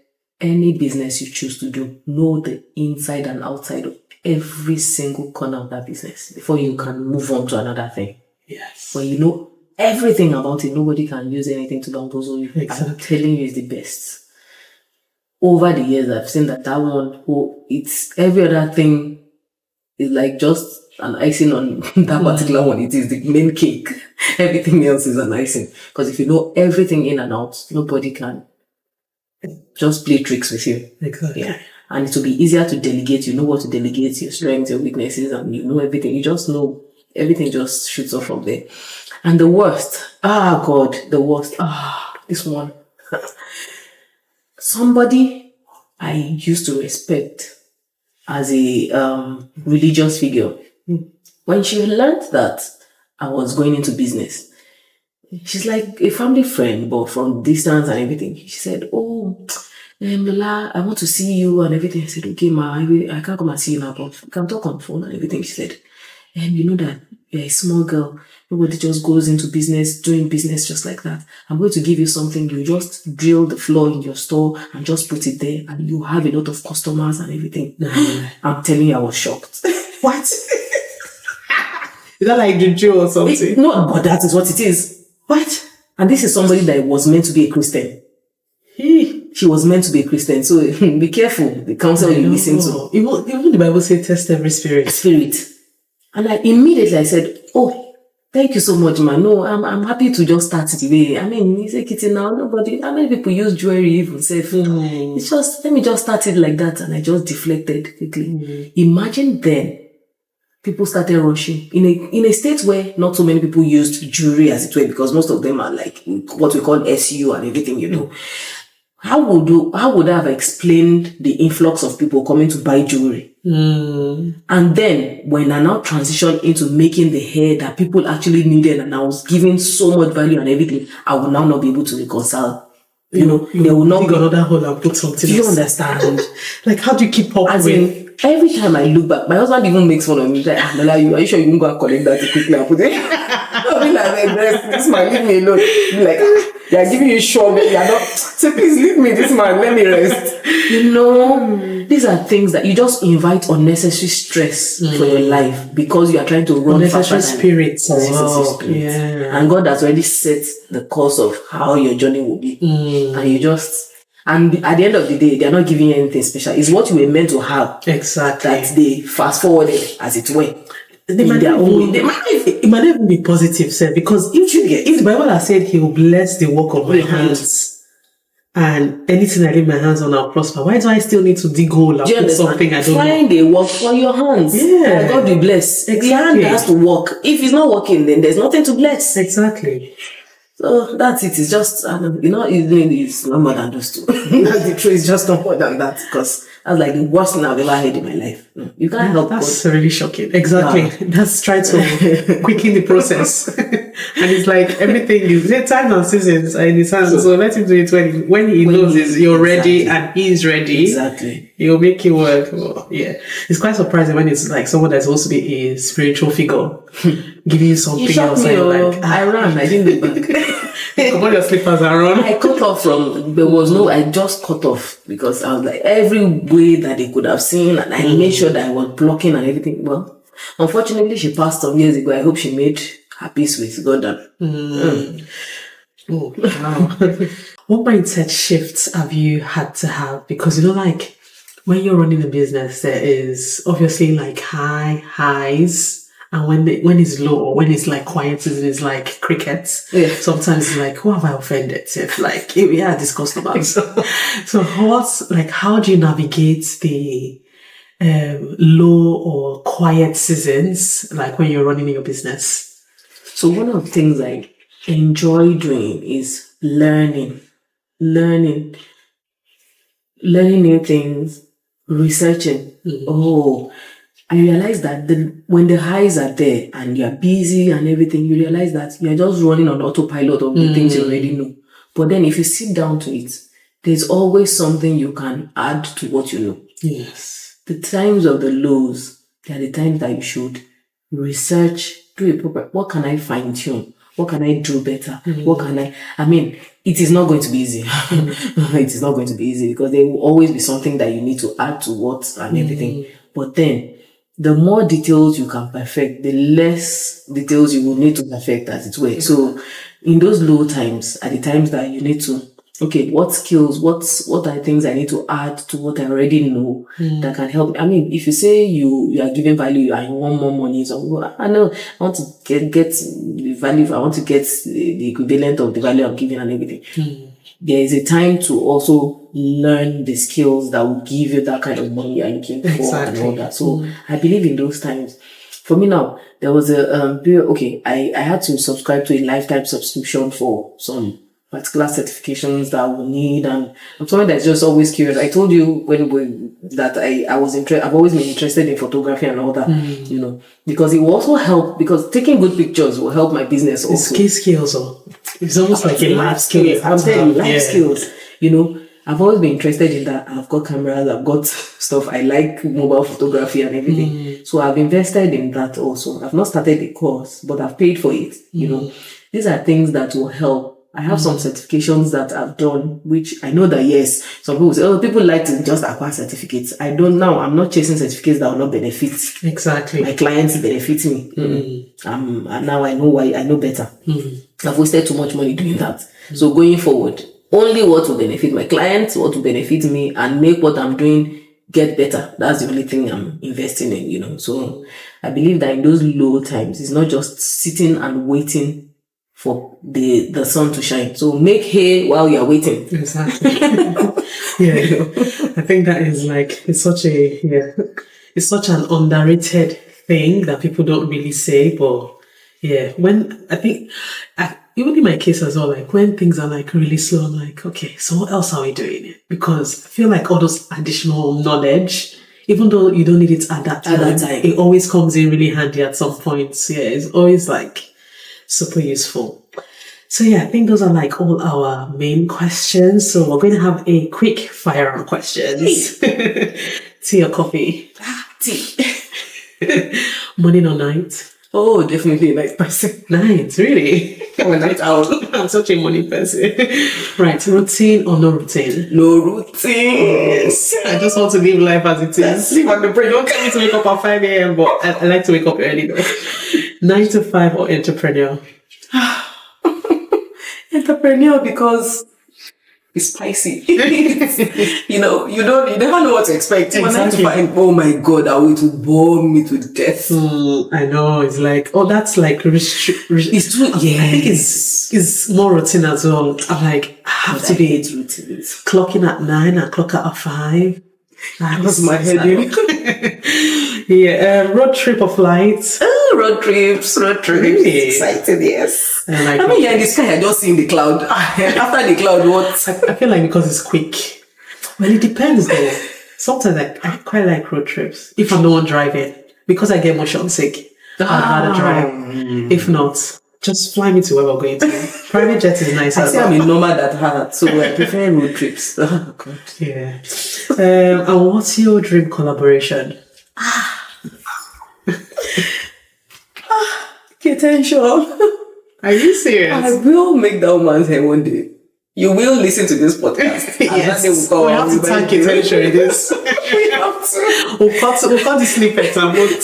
any business you choose to do, know the inside and outside of every single corner of that business before you can move on to another thing. Yes. When you know everything about it, nobody can use anything to bamboozle you. Exactly. I'm telling you, it's the best. Over the years, I've seen that one, it's every other thing is like just an icing on that particular one. It is the main cake. Everything else is an icing. Because if you know everything in and out, nobody can just play tricks with you. Exactly. Yeah. And it will be easier to delegate. You know what to delegate, your strengths, your weaknesses, and you know everything. You just know everything just shoots off from there. And the worst, the worst. This one. Somebody I used to respect as a religious figure. When she learned that I was going into business, she's like a family friend, but from distance and everything. She said, Lola, I want to see you and everything. I said, okay, ma, I can't come and see you now, but we can talk on the phone and everything. She said, you know that you're a small girl. Nobody just goes into business, doing business just like that. I'm going to give you something. You just drill the floor in your store and just put it there and you have a lot of customers and everything. I'm telling you, I was shocked. What? Is that like juju or something? No, but that is what it is. What? And this is somebody that was meant to be a Christian. She was meant to be a Christian. So be careful the counsel you listen to. Even the Bible says test every spirit. And immediately I said, thank you so much, man. No, I'm happy to just start it today. I mean, it's a kitty now. Nobody, how many people use jewelry even say, it's just, let me just start it like that. And I just deflected quickly. Imagine then, people started rushing in a state where not so many people used jewelry as it were, because most of them are like what we call SU and everything, you know. How would I have explained the influx of people coming to buy jewelry? And then when I now transitioned into making the hair that people actually needed and I was giving so much value and everything, I will now not be able to reconcile. You know, they will not dig another hole and put something else. Do you else. understand? Like, how do you keep up with? Every time I look back, my husband even makes fun of me. He's like, Lola, are you sure you won't go and collect that quickly and put it? I'll be like, this man, leave me alone. Be like, they are giving you short, but you are not. So please leave me, this man, let me rest. You know, these are things that you just invite unnecessary stress for your life because you are trying to run unnecessary spirits. Yeah. And God has already set the course of how your journey will be. And you just... And at the end of the day, they are not giving you anything special. It's what you were meant to have. Exactly. That they fast forwarded, as it were. It might even be positive, sir, because if the Bible has said He will bless the work of my hands, and anything I lay my hands on will prosper, why do I still need to dig hole and put something I don't know? Find a work for your hands. Yeah. God will bless. Exactly. The hand has to work. If it's not working, then there's nothing to bless. Exactly. So that's it. It's just, it's not more than those two. That's the truth. It's just not more than that, because that's like the worst thing I've ever heard in my life. You can't help. That's really shocking. Exactly. That's trying to quicken the process. And it's like everything is the time and seasons are in his hands. So let him do it when he knows you're ready and he's ready. Exactly. He'll make it work. Well, yeah. It's quite surprising when it's like someone that's supposed to be a spiritual figure giving you something else. Me, Like, I ran. I didn't look back. come on, your slippers are on. I cut off from, there was no, I just cut off because I was like, every way that they could have seen, and I made sure that I was blocking and everything. Well, unfortunately, she passed some years ago. I hope she made her peace with God. Oh, wow. What mindset shifts have you had to have? Because, like, when you're running a business, there is obviously like highs. And when it's low or when it's like quiet, it's like crickets. Yeah. Sometimes it's like, who have I offended? If like, yeah, this customer. So how do you navigate the low or quiet seasons, like when you're running your business? So one of the things I enjoy doing is learning new things, researching. Oh, I realize that when the highs are there and you're busy and everything, you realize that you're just running on autopilot of the things you already know. But then if you sit down to it, there's always something you can add to what you know. Yes. The times of the lows, they are the times that you should research, do a proper, what can I fine tune? What can I do better? What can it is not going to be easy. It is not going to be easy because there will always be something that you need to add to what and everything. But then, the more details you can perfect, the less details you will need to perfect as it were. So, in those low times, are the times that you need to, okay, what skills, what are things I need to add to what I already know that can help? If you say you are giving value and you want more money, so I know I want to get the value. I want to get the equivalent of the value I'm giving and everything. There is a time to also learn the skills that will give you that kind of money you're looking for and all that. So I believe in those times. For me now, there was a period, I had to subscribe to a lifetime subscription for some particular certifications that I will need, and I'm someone that's just always curious. I told you that I've always been interested in photography and all that, because it will also help, because taking good pictures will help my business also. It's key skills, it's almost like a life skill. I'm telling you, life skills, I've always been interested in that. I've got cameras, I've got stuff. I like mobile photography and everything. So I've invested in that also. I've not started a course, but I've paid for it, These are things that will help. I have some certifications that I've done, which I know that, yes, some people say, people like to just acquire certificates. I'm not chasing certificates that will not benefit. Exactly. My clients benefit me. And now I know why, I know better. I've wasted too much money doing that. So going forward, only what will benefit my clients, what will benefit me, and make what I'm doing get better. That's the only thing I'm investing in, So I believe that in those low times, it's not just sitting and waiting for the sun to shine. So make hay while you're waiting. Exactly. I think that is it's such an underrated thing that people don't really say. But when I think, even in my case as well, like when things are like really slow, I'm like, okay, so what else are we doing? Because I feel like all those additional knowledge, even though you don't need it at that time, it always comes in really handy at some points. Yeah, it's always like super useful. So I think those are like all our main questions. So we're going to have a quick fire on questions. Tea or coffee? Tea. Morning or night? Oh, definitely a night person. Night, really? I'm a night owl. I'm such a morning person. Right, routine or no routine? No routine. Yes. I just want to live life as it is. Sleep on the brain. Don't tell me to wake up at 5 a.m., but I like to wake up early though. 9 to 5 or entrepreneur? Entrepreneur, because it's spicy. You never know what to expect. Exactly. Oh my God, it will bore me to death. I know, it's like, that's like it's true. Yeah, I think it's more routine as well. I'm like, I have to be clocking at 9 and clock at 5. That's my head. Road trip or flight? Road trips. Really? Excited, yes. You're in the sky, I just seen the cloud. After the cloud, what? I feel like because it's quick. Well, it depends though. Sometimes I quite like road trips. If I'm the one driving, because I get motion sick, I'd rather drive. If not, just fly me to where we're going to. Private jet is nice I as say I'm well. a nomad at heart, so I prefer road trips. Oh, God. Yeah. And what's your dream collaboration? Okay, attention. Are you serious? I will make that woman's hair one day. You will listen to this podcast. Yes. And that day will We have to come thank attention in this. We have to. We'll cut the snippets and put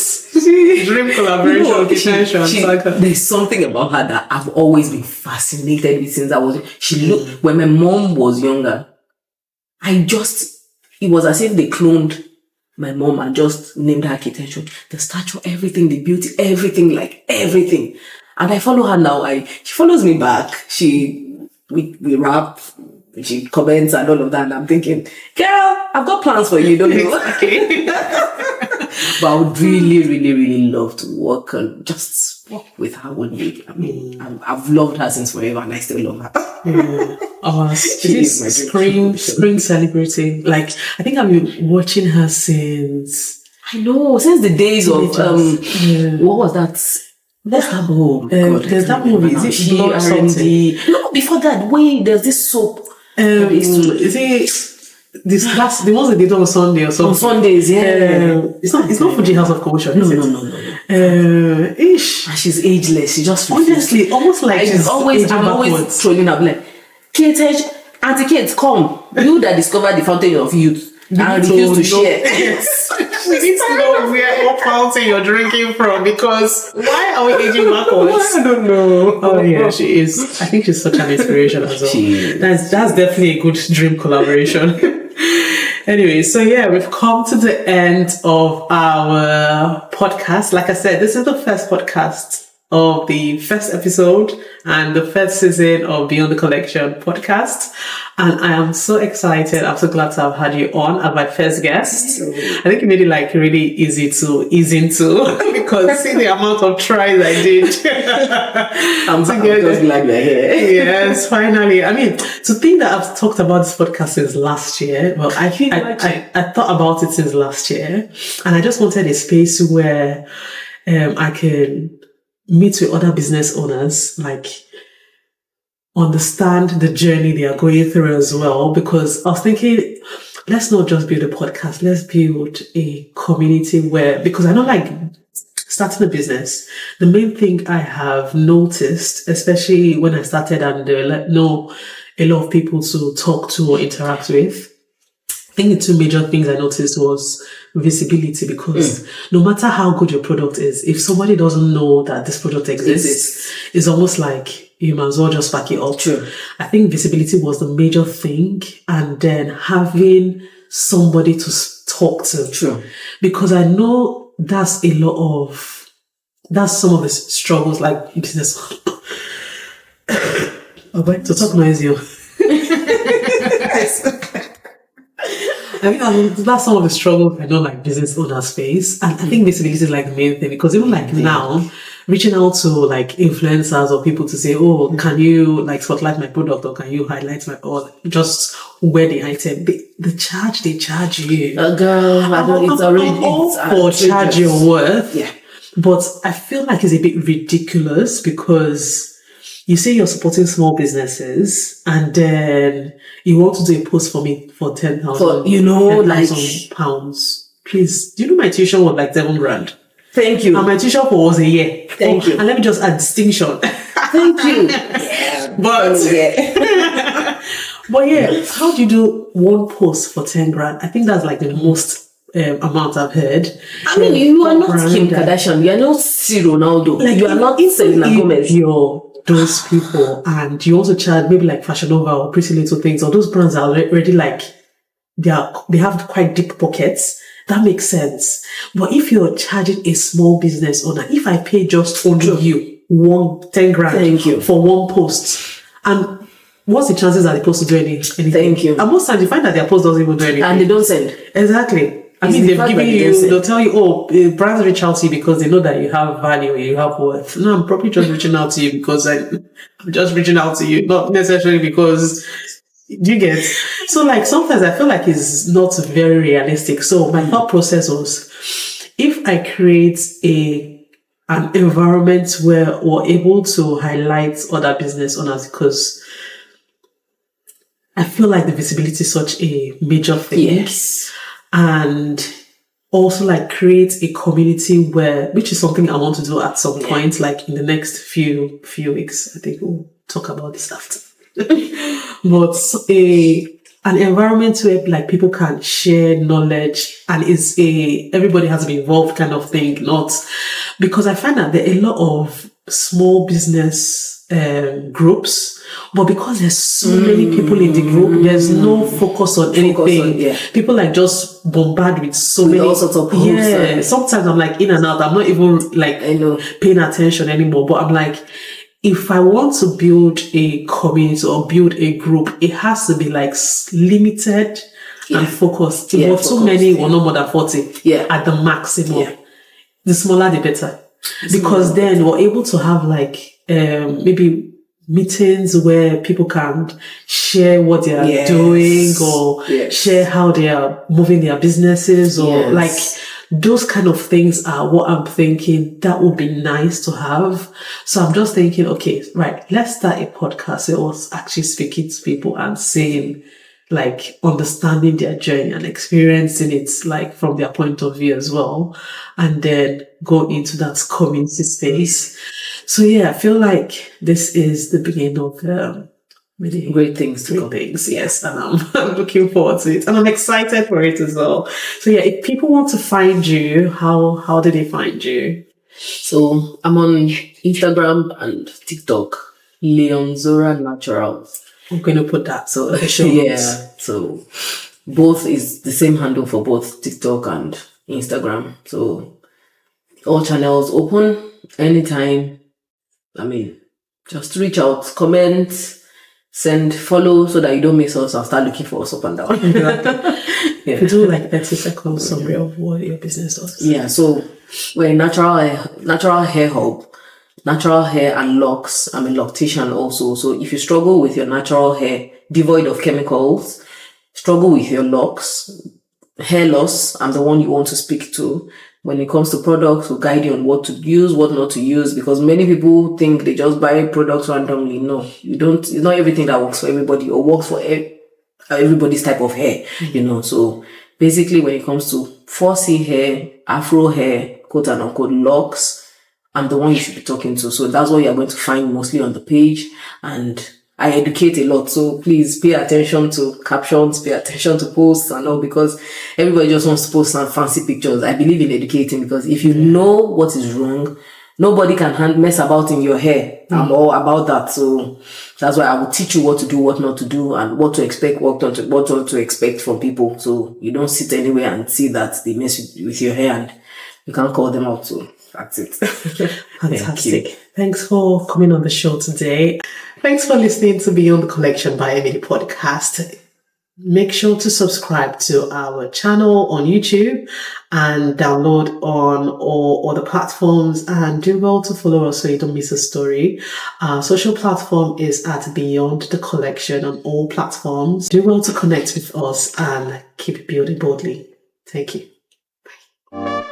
dream collaboration with attention. There's something about her that I've always been fascinated with since I was. She looked when my mom was younger. It was as if they cloned my mom and just named her architecture. The stature, everything, the beauty, everything, like everything. And I follow her now. She follows me back. We rap, she comments and all of that. And I'm thinking, girl, I've got plans for you, don't you? But I would really, really, really love to work with her one day. I mean, I've loved her since forever and I still love her. Yeah. She is my dream. Screen celebrating. Like, I think I've been watching her since... I know, since the days of, what was that? What's that movie? There's that movie. Is it Blood something? No, before that, there's this soap. Is it the ones that they do on Sunday or something? On Sundays, yeah. It's not Fuji House of Commotion. No. Ish. And she's ageless. She just honestly almost like I'm always trolling her like, Kate, Auntie Kate, come. You that discovered the fountain of youth and refuse to share. Yes. We need to know what fountain you're drinking from, because why are we aging backwards? I don't know. Oh yeah, she is. I think she's such an inspiration as well. That's definitely a good dream collaboration. Anyway, so yeah, we've come to the end of our podcast. Like I said, this is the first podcast of the first episode and the first season of Beyond the Collection podcast. And I am so excited. I'm so glad to have had you on as my first guest. I think you made it like really easy to ease into because see the amount of tries I did. I'm just glad we're here. Yes, finally. I mean, to think that I've talked about this podcast since last year. Well, I thought about it since last year, and I just wanted a space where I can meet with other business owners, like understand the journey they are going through as well. Because I was thinking, let's not just build a podcast, let's build a community because I know, like, starting a business, the main thing I have noticed, especially when I started and there know a lot of people to talk to or interact with, I think the two major things I noticed was visibility, because no matter how good your product is, if somebody doesn't know that this product exists, it's almost like you might as well just pack it up. True. I think visibility was the major thing, and then having somebody to talk to. True. Because I know that's some of the struggles, like business. I'm going to talk noisy. I mean, that's some of the struggles I know, like, business owners face. And I think visibility is like the main thing, because even like now, reaching out to like influencers or people to say, oh, can you like spotlight my product, or can you highlight or just wear the item? The charge they charge you. Girl, it's already for charge your worth. Yeah. But I feel like it's a bit ridiculous, because you say you're supporting small businesses, and then you want to do a post for me for 10,000, pounds. Please, do you know my tuition was like 7 grand? Thank you. And my tuition for was a year. Thank you. And let me just add distinction. Thank you. Yeah. But yeah, how do you do one post for 10 grand? I think that's like the most amount I've heard. I mean, you are not Kim Kardashian. You are not C. Ronaldo. Like, you are not Selena Gomez. You're those people, and you also charge maybe like Fashion Nova or Pretty Little Things, or those brands are already like they have quite deep pockets. That makes sense. But if you're charging a small business owner, if I pay just only you 10 grand Thank you. for one post, and what's the chances that the post will do anything? Thank you. And most times you find that their post doesn't even do anything, And they don't send. Exactly. I mean, they've given they'll tell you, oh, brands reach out to you because they know that you have value, you have worth. No, I'm probably just reaching out to you because I'm just reaching out to you, not necessarily because you get. So, like, sometimes I feel like it's not very realistic. So my thought process was, if I create an environment where we're able to highlight other business owners, because I feel like the visibility is such a major thing. Yes. And also like create a community where, which is something I want to do at some point, like in the next few weeks. I think we'll talk about this after. But an environment where like people can share knowledge, and it's everybody has to be involved kind of thing, not because I find that there are a lot of small business groups, but because there's so many people in the group, there's no focus on anything. People like just bombard with so many all sorts of posts. Sometimes I'm like in and out. I'm not even like paying attention anymore. But I'm like, if I want to build a community or build a group, it has to be like limited and focused. If we're too many, we're no more than 40 at the maximum. The smaller, the better. Because then we're able to have like maybe meetings where people can share what they are doing, or share how they are moving their businesses, or like those kind of things are what I'm thinking that would be nice to have. So I'm just thinking, okay, right, let's start a podcast where I was actually speaking to people and saying, like, understanding their journey and experiencing it like from their point of view as well, and then go into that community space. So I feel like this is the beginning of really great things to come. Yes, and I'm looking forward to it, and I'm excited for it as well. So if people want to find you, how do they find you? So I'm on Instagram and TikTok, Leonzora.naturals. I'm going to put that. So so both is the same handle for both TikTok and Instagram. So all channels open anytime. I mean, just reach out, comment, send, follow, so that you don't miss us and start looking for us up and down. You do like 30 seconds summary of what your business does. So we're a natural hair hub. Natural hair and locks. I'm a loctician also. So if you struggle with your natural hair, devoid of chemicals, struggle with your locks, hair loss, I'm the one you want to speak to. When it comes to products, we'll guide you on what to use, what not to use, because many people think they just buy products randomly. No, you don't. It's not everything that works for everybody or works for everybody's type of hair, So basically, when it comes to 4C hair, Afro hair, quote and unquote locks, I'm the one you should be talking to. So that's what you're going to find mostly on the page. And I educate a lot. So please pay attention to captions, pay attention to posts and all, because everybody just wants to post some fancy pictures. I believe in educating, because if you know what is wrong, nobody can mess about in your hair. I'm all about that. So that's why I will teach you what to do, what not to do, and what to expect, what not to expect from people. So you don't sit anywhere and see that they mess with your hair and you can't call them out. So that's it. Fantastic. Thanks for coming on the show today. Thanks for listening to Beyond the Collection by M.A.D podcast. Make sure to subscribe to our channel on YouTube and download on all other platforms, and do well to follow us so you don't miss a story. Our social platform is at Beyond the Collection on all platforms. Do well to connect with us and keep building boldly. Thank you. Bye.